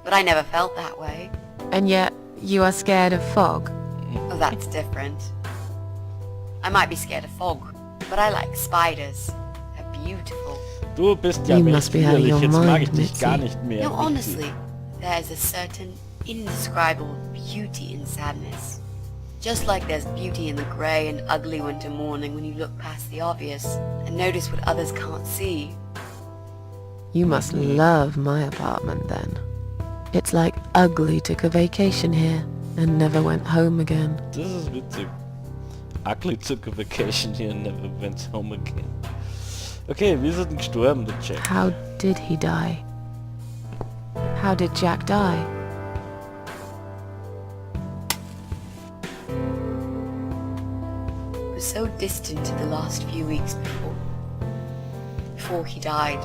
but I never felt that way. And yet, you are scared of fog. Oh, that's different. I might be scared of fog, but I like spiders. They're beautiful. Du bist ja You echt must be out of widerlich. your Jetzt mag ich mind, dich gar Mitzi. nicht mehr. No, Mitzi. honestly, there's a certain indescribable beauty in sadness. Just like there's beauty in the grey and ugly winter morning when you look past the obvious and notice what others can't see. You must love my apartment then. It's like Ugly took a vacation here and never went home again. Das ist witzig. Ugly took a vacation here and never went home again. Okay, wie ist er denn gestorben, der Jack? How did he die? How did Jack die? It was so distant to the last few weeks before he died.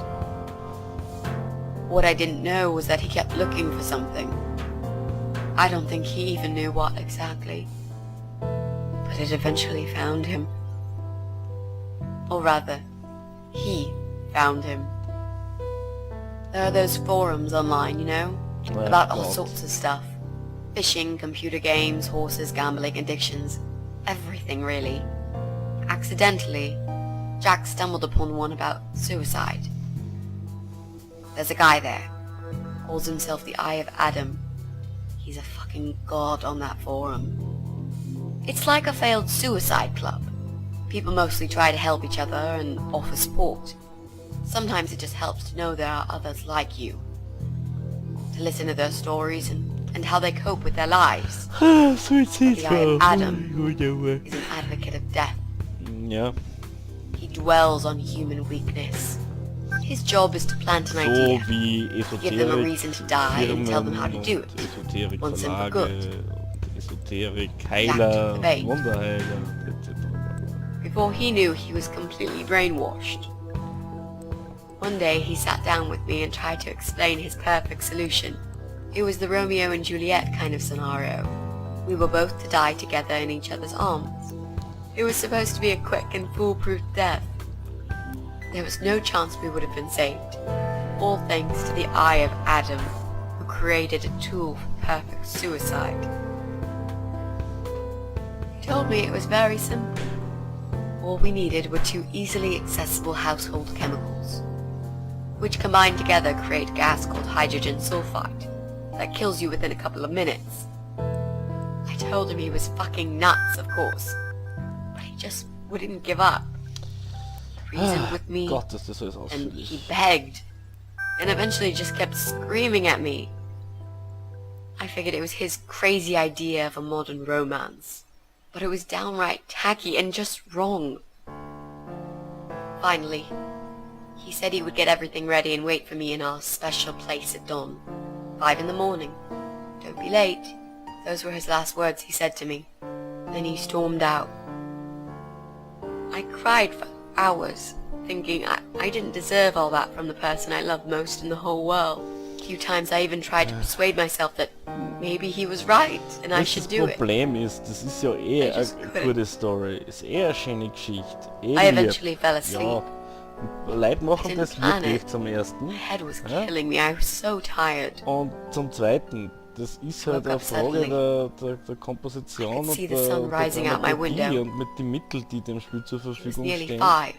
What I didn't know was that he kept looking for something. I don't think he even knew what exactly. But it eventually found him. Or rather, he found him. There are those forums online, you know, Oh, about all God. sorts of stuff. Fishing, computer games, horses, gambling, addictions. Everything, really. Accidentally, Jack stumbled upon one about suicide. There's a guy there. Calls himself the Eye of Adam. He's a fucking god on that forum. It's like a failed suicide club. People mostly try to help each other and offer support. Sometimes it just helps to know there are others like you. To listen to their stories and how they cope with their lives. Suizid. The Eye of Adam is an advocate of death. Ja. He dwells on human weakness. His job is to plant an So idea, wie give them a reason to die and tell them how to do Esoterik-Firmen it, und once and for good. Esoterik-Verlage, Exactly Esoterik-Heiler, the bait. Wunderheiler, etc. Before he knew, he was completely brainwashed. One day he sat down with me and tried to explain his perfect solution. It was the Romeo and Juliet kind of scenario. We were both to die together in each other's arms. It was supposed to be a quick and foolproof death. There was no chance we would have been saved, all thanks to the eye of Adam, who created a tool for perfect suicide. He told me it was very simple. All we needed were 2 easily accessible household chemicals, which combined together create a gas called hydrogen sulfide that kills you within a couple of minutes. I told him he was fucking nuts, of course, but he just wouldn't give up. He reasoned with me, Gott, ist das alles and he ausführlich. begged, and eventually just kept screaming at me. I figured it was his crazy idea of a modern romance, but it was downright tacky and just wrong. Finally, he said he would get everything ready and wait for me in our special place at dawn, 5 in the morning. Don't be late. Those were his last words he said to me. Then he stormed out. I cried for hours, thinking I didn't deserve all that from the person I loved most in the whole world. A few times I even tried to persuade myself that maybe he was right and I should do Das it. Problem ist, das ist ja I eine just couldn't. gute Story, ist eine schöne Geschichte. I eventually fell asleep. Ja, Leute machen didn't das plan wirklich it. zum Ersten. My head was Ja? killing me. I was so tired. Und zum Zweiten, das ist halt Woke eine up Frage suddenly. der Komposition I could und see the der sun rising out my Dramaturgie window. und mit den Mitteln, die dem Spiel zur It was Verfügung nearly stehen. 5.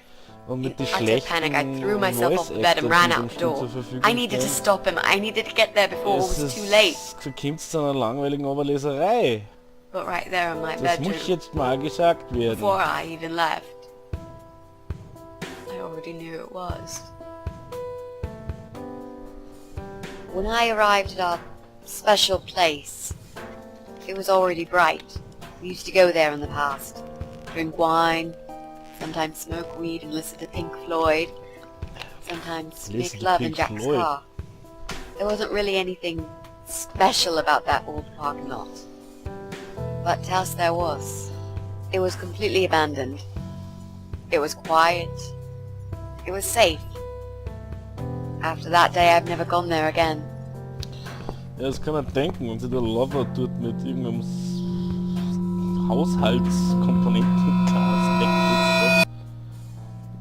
Und mit In den utter schlechten panic, I threw myself off the bed and Voice-Actors, ran die dem out the Spiel door. zur Verfügung I needed to stehen. stop him. I needed to get there before it was too late. Verkommt zu einer langweiligen Oberleserei. But right there in my Das muss bedroom, jetzt mal gesagt werden. before I even left, I already knew it was. When I arrived at our special place, it was already bright. We used to go there in the past, drink wine, sometimes smoke weed and listen to Pink Floyd, sometimes Listen make to love in Pink Jack's Floyd. car. There wasn't really anything special about that old parking lot. But else there was. It was completely abandoned. It was quiet. It was safe. After that day, I've never gone there again. Ja, das kann man denken, wenn sich der Lover dort mit irgendeinem Haushaltskomponentengas wegputzt hat.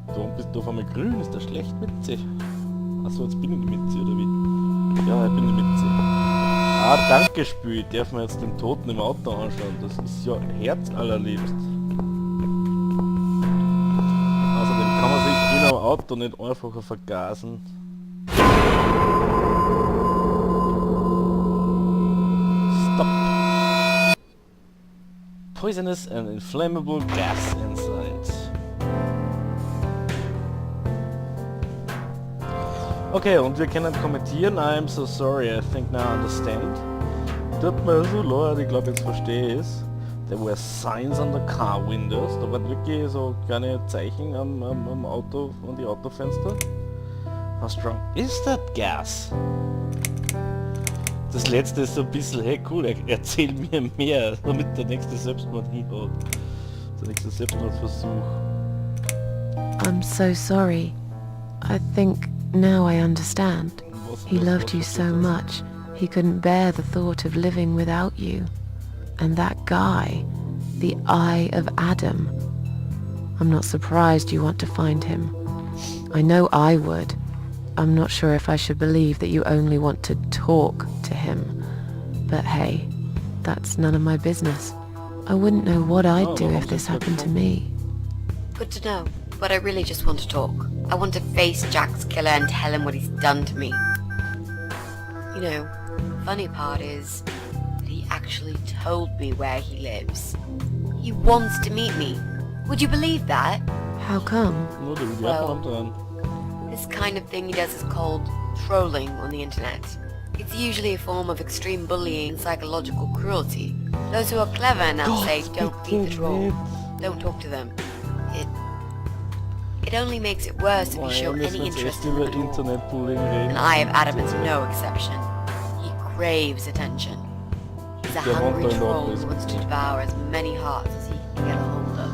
Warum bist du auf einmal grün? Ist das schlecht mit C? Achso, jetzt bin ich die Mitzi, oder wie? Ja, ich bin die Mitzi. Ah, danke Spiel, darf man jetzt den Toten im Auto anschauen. Das ist ja herzallerliebst. Außerdem kann man sich in einem Auto nicht einfacher vergasen. Stop. Poisonous and inflammable gas inside. Okay, und wir können kommentieren. I'm so sorry, I think now I understand. Tut mir so leid, ich glaube jetzt verstehe ich es. There were signs on the car windows. Da waren wirklich so kleine Zeichen am Auto, an die Autofenster. How strong is that gas? Das letzte ist so ein bisschen, hey cool, erzähl mir mehr, damit der nächste Selbstmord hinhaut. Der nächste Selbstmordversuch. I'm so sorry. I think now I understand. He loved you so much, he couldn't bear the thought of living without you. And that guy, the Eye of Adam. I'm not surprised you want to find him. I know I would. I'm not sure if I should believe that you only want to talk to him. But hey, that's none of my business. I wouldn't know what I'd do if this happened to me. Good to know, but I really just want to talk. I want to face Jack's killer and tell him what he's done to me. You know, the funny part is that he actually told me where he lives. He wants to meet me. Would you believe that? How come? Nur der Well. Japan dran. This kind of thing he does is called trolling on the internet. It's usually a form of extreme bullying and psychological cruelty. Those who are clever now say don't feed the troll. Don't talk to them. It only makes it worse if you Boah, show müssen wir any jetzt interest echt in über them at all. Internetbullying reden. And Eye of Adam is no exception. He craves attention. He's a Der wohnt hungry da in troll Nordwest. who wants to devour as many hearts as he can get a hold of.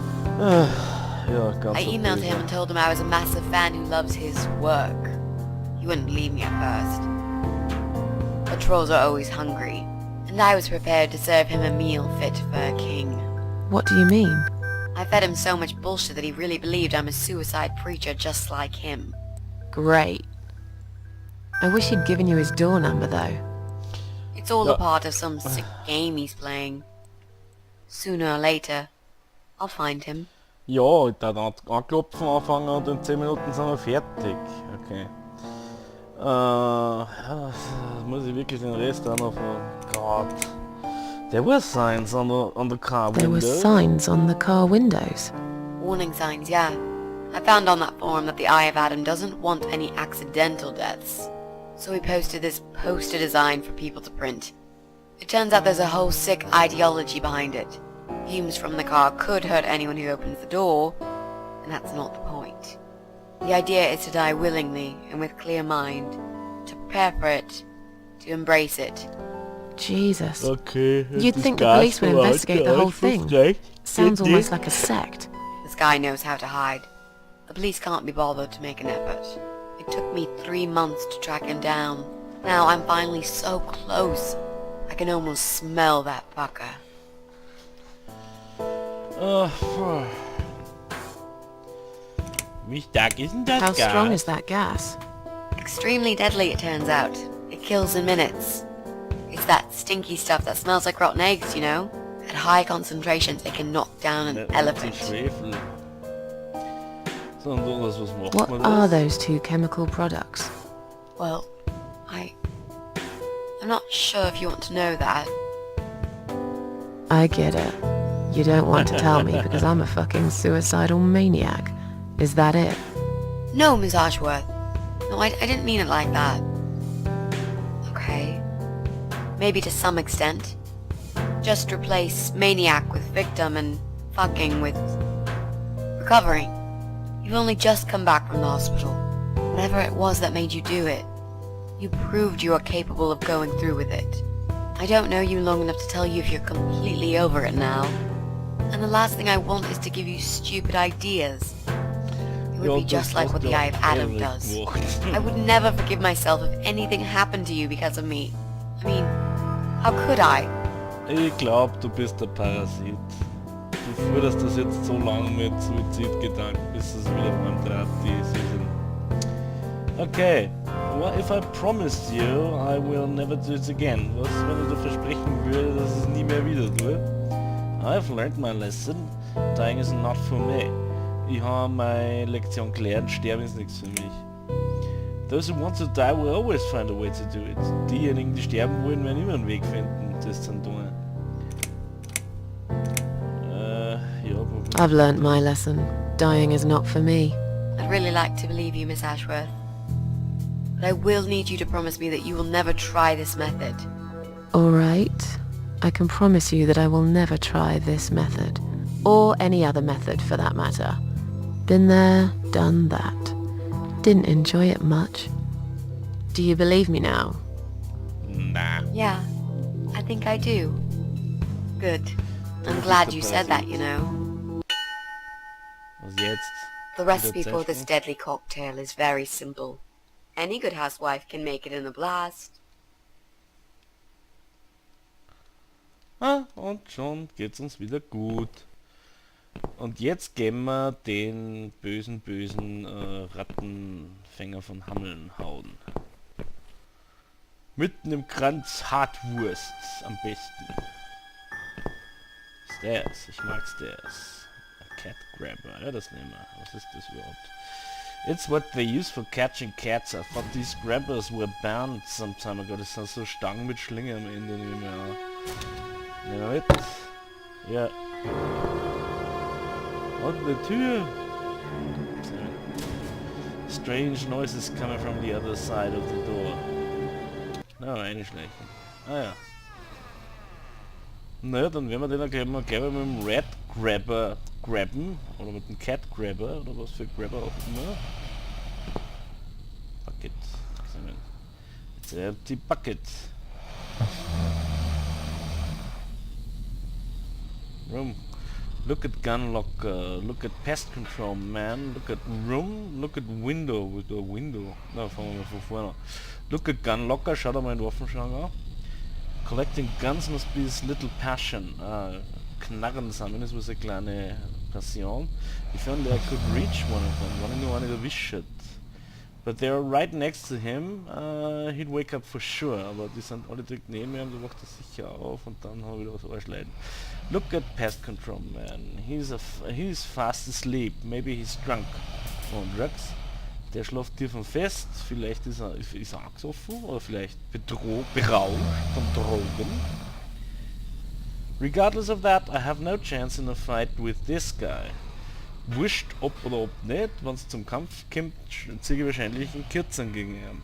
Ja, ganz I emailed him and told him I was a massive fan who loves his work. He wouldn't believe me at first. But trolls are always hungry, and I was prepared to serve him a meal fit for a king. What do you mean? I fed him so much bullshit that he really believed I'm a suicide preacher just like him. Great. I wish he'd given you his door number, though. It's all Ja. a part of some sick game he's playing. Sooner or later, I'll find him. Ja, da anklopfen anfangen und in 10 Minuten sind wir fertig. Okay. Ja, muss ich wirklich den Rest auch noch von... Gott. There were signs on the car There were window. signs on the car windows. Warning signs, yeah. I found on that forum that the Eye of Adam doesn't want any accidental deaths. So we posted this poster design for people to print. It turns out there's a whole sick ideology behind it. Fumes from the car could hurt anyone who opens the door, and that's not the point. The idea is to die willingly and with clear mind, to prepare for it, to embrace it. Jesus. Okay. You'd think the police would investigate the whole thing. Sounds almost like a sect. This guy knows how to hide. The police can't be bothered to make an effort. It took me 3 months to track him down. Now I'm finally so close. I can almost smell that fucker. Wie stark ist denn das How Gas? strong is that gas? Extremely deadly, it turns out. It kills in minutes. It's that stinky stuff that smells like rotten eggs, you know? At high concentrations, it can knock down an elephant. Schwefel. So, und Jonas, was macht What man are das? those two chemical products? Well, I'm not sure if you want to know that. I get it. You don't want to tell me because I'm a fucking suicidal maniac. Is that it? No, Miss Ashworth. No, I didn't mean it like that. Okay. Maybe to some extent. Just replace maniac with victim and fucking with recovering. You've only just come back from the hospital. Whatever it was that made you do it, you proved you are capable of going through with it. I don't know you long enough to tell you if you're completely over it now. And the last thing I want is to give you stupid ideas. It would be just like what the Eye of Adam does. I would never forgive myself if anything happened to you because of me. I mean, how could I? Ich glaub, du bist der Parasit. Du führst das jetzt so lange mit Suizidgedanken, bis es wieder beim Draht sind. Okay, what if I promised you I will never do it again? Was, wenn ich dir versprechen würde, dass ich es nie mehr wieder tue? I've learned my lesson. Dying is not for me. Ich habe meine Lektion gelernt, sterben ist nichts für mich. Those who want to die will always find a way to do it. Diejenigen, die sterben wollen, werden immer einen Weg finden, das zu tun. Ja, I've learnt my lesson. Dying is not for me. I'd really like to believe you, Miss Ashworth. But I will need you to promise me that you will never try this method. All right. I can promise you that I will never try this method. Or any other method for that matter. Been there, done that. Didn't enjoy it much. Do you believe me now? nah. Yeah, I think I do. Good. I'm glad you said that, you know. Was jetzt? The recipe for this Zerstörung? deadly cocktail is very simple. Any good housewife can make it in a blast. Ah, und schon geht's uns wieder gut. Und jetzt gehen wir den bösen Rattenfänger von Hammeln hauen. Mitten im Kranz Hartwurst am besten. Stairs, ich mag Stairs. A cat grabber, ja das nehmen wir. Was ist das überhaupt? It's what they use for catching cats. I thought these grabbers were banned some time ago. Das sind so Stangen mit Schlinge am Ende, nehmen wir an. Nehmen wir mit. Ja. Und eine Tür. Strange noises coming from the other side of the door. Na, einschleichen. Ah ja. Naja, dann werden wir den gleich mal mit dem Red Grabber grabben. Oder mit dem Cat Grabber, oder was für Grabber auch immer. Bucket. It's an empty bucket. Room. Look at gun locker. Look at pest control man. Look at room. Look at window. With a window. Na, fangen wir mal von vorne an. Look at gun locker. Schaut einmal in den Waffenschrank an. Collecting guns must be his little passion. Knarren sammeln ist was eine kleine Passion. If only I could reach one of them. Wenn ich nur eine erwischt hätte. But they're right next to him. He'd wake up for sure. Aber die sind alle direkt neben ihm, da wacht er sicher auf und dann haben wir wieder was Arschleiden. Look at pest control man. He's fast asleep. Maybe he's drunk on drugs. Der schläft tief und fest. Vielleicht ist er angesoffen oder vielleicht berauscht von Drogen. Regardless of that, I have no chance in a fight with this guy. Wurscht ob oder ob nicht, wenn es zum Kampf kommt, ziehe ich wahrscheinlich in Kürzern gegen ihn.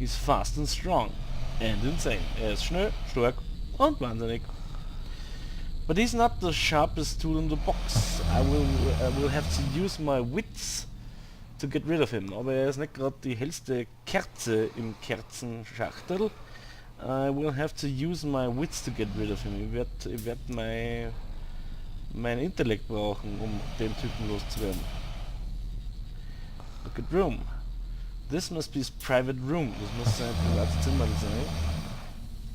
He's fast and strong and insane. Er ist schnell, stark und wahnsinnig. But he's not the sharpest tool in the box. I will have to use my wits to get rid of him. Aber er ist nicht gerade die hellste Kerze im Kerzenschachtel. I will have to use my wits to get rid of him. Ich werd mein Intellekt brauchen, um den Typen loszuwerden. Look at room. This must be his private room. Das muss sein privates Zimmer sein.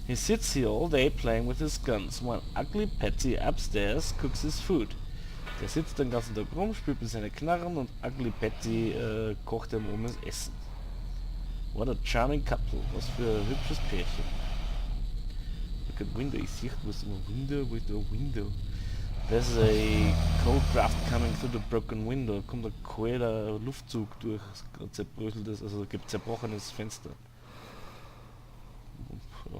He sits here all day playing with his guns, while ugly Patty upstairs cooks his food. Der sitzt den ganzen Tag rum, spielt mit seinen Knarren und ugly Patty kocht ihm um das Essen. What a charming couple. Was für ein hübsches Pärchen. Look at window. Ich sehe was im Window with a window. There's a cold draft coming through the broken window. Kommt ein kalter Luftzug durch zerbröseltes, also zerbrochenes Fenster. Ja,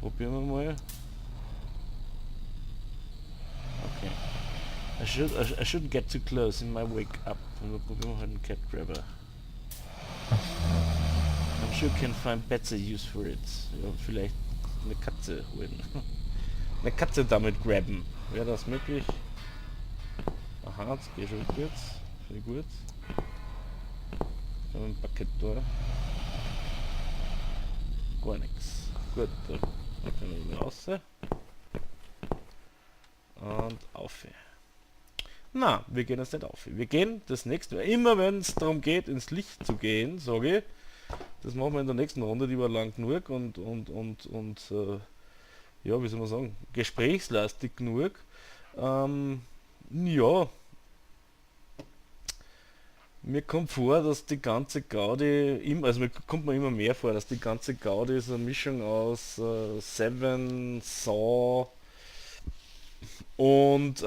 probieren wir mal. Okay. I shouldn't get too close, he might wake up. Und dann probieren wir halt einen Cat Grabber. I'm sure you can find better use for it. Ja, vielleicht eine Katze holen. Eine Katze damit grabben. Wäre das möglich? Aha, das geht schon gut. Finde ich gut. Ein Bucket da. Gar nichts. Gut, da können wir wieder raus. Und auf. Na, wir gehen jetzt nicht auf. Wir gehen das nächste Mal. Immer wenn es darum geht, ins Licht zu gehen, sage ich. Das machen wir in der nächsten Runde, die war lang genug und ja, wie soll man sagen, gesprächslastig genug. Ja, mir kommt vor, dass die ganze Gaudi, also mir kommt mir immer mehr vor, dass die ganze Gaudi so eine Mischung aus Seven, Saw und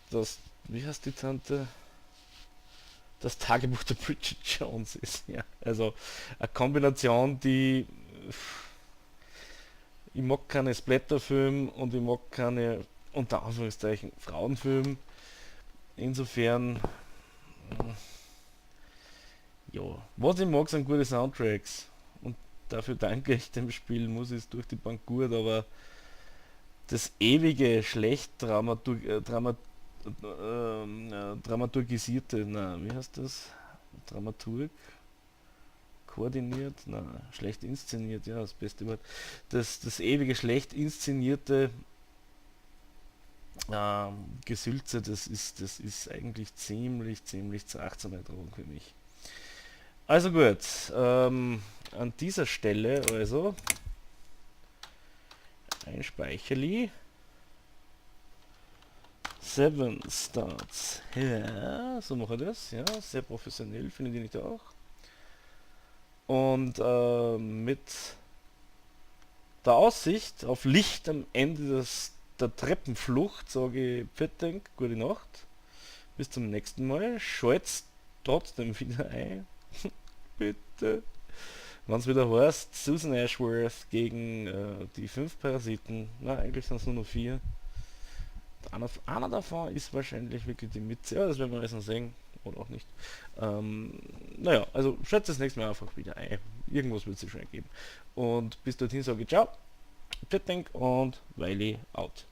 das, wie heißt die Tante? Das Tagebuch der Bridget Jones ist, ja. Also eine Kombination, die ich mag keine Splatterfilme und ich mag keine, unter Anführungszeichen, Frauenfilme. Insofern, ja, was ich mag, sind gute Soundtracks. Und dafür danke ich dem Spiel, muss es durch die Bank gut, aber das ewige schlecht dramaturgisierte, wie heißt das? Dramaturg? Koordiniert? Schlecht inszeniert, ja, das beste Wort. Das ewige schlecht inszenierte Gesülze, das ist eigentlich ziemlich zu 18er Drogen für mich. Also gut, an dieser Stelle also ein Speicherli. 7 Starts. Ja, so mache ich das. Ja, sehr professionell, findet ihr nicht auch? Und mit der Aussicht auf Licht am Ende der Treppenflucht sage ich Pfettenk, gute Nacht. Bis zum nächsten Mal. Schalt's trotzdem wieder ein. Bitte. Wenn es wieder heißt, Susan Ashworth gegen die 5 Parasiten. Na, eigentlich sind es nur noch 4. Einer davon ist wahrscheinlich wirklich die Mütze. Ja, das werden wir jetzt noch sehen. Oder auch nicht. Naja, also schätze das nächste Mal einfach wieder ein. irgendwas wird es schon ergeben. Und bis dorthin sage ich ciao, Tschüss und weily out.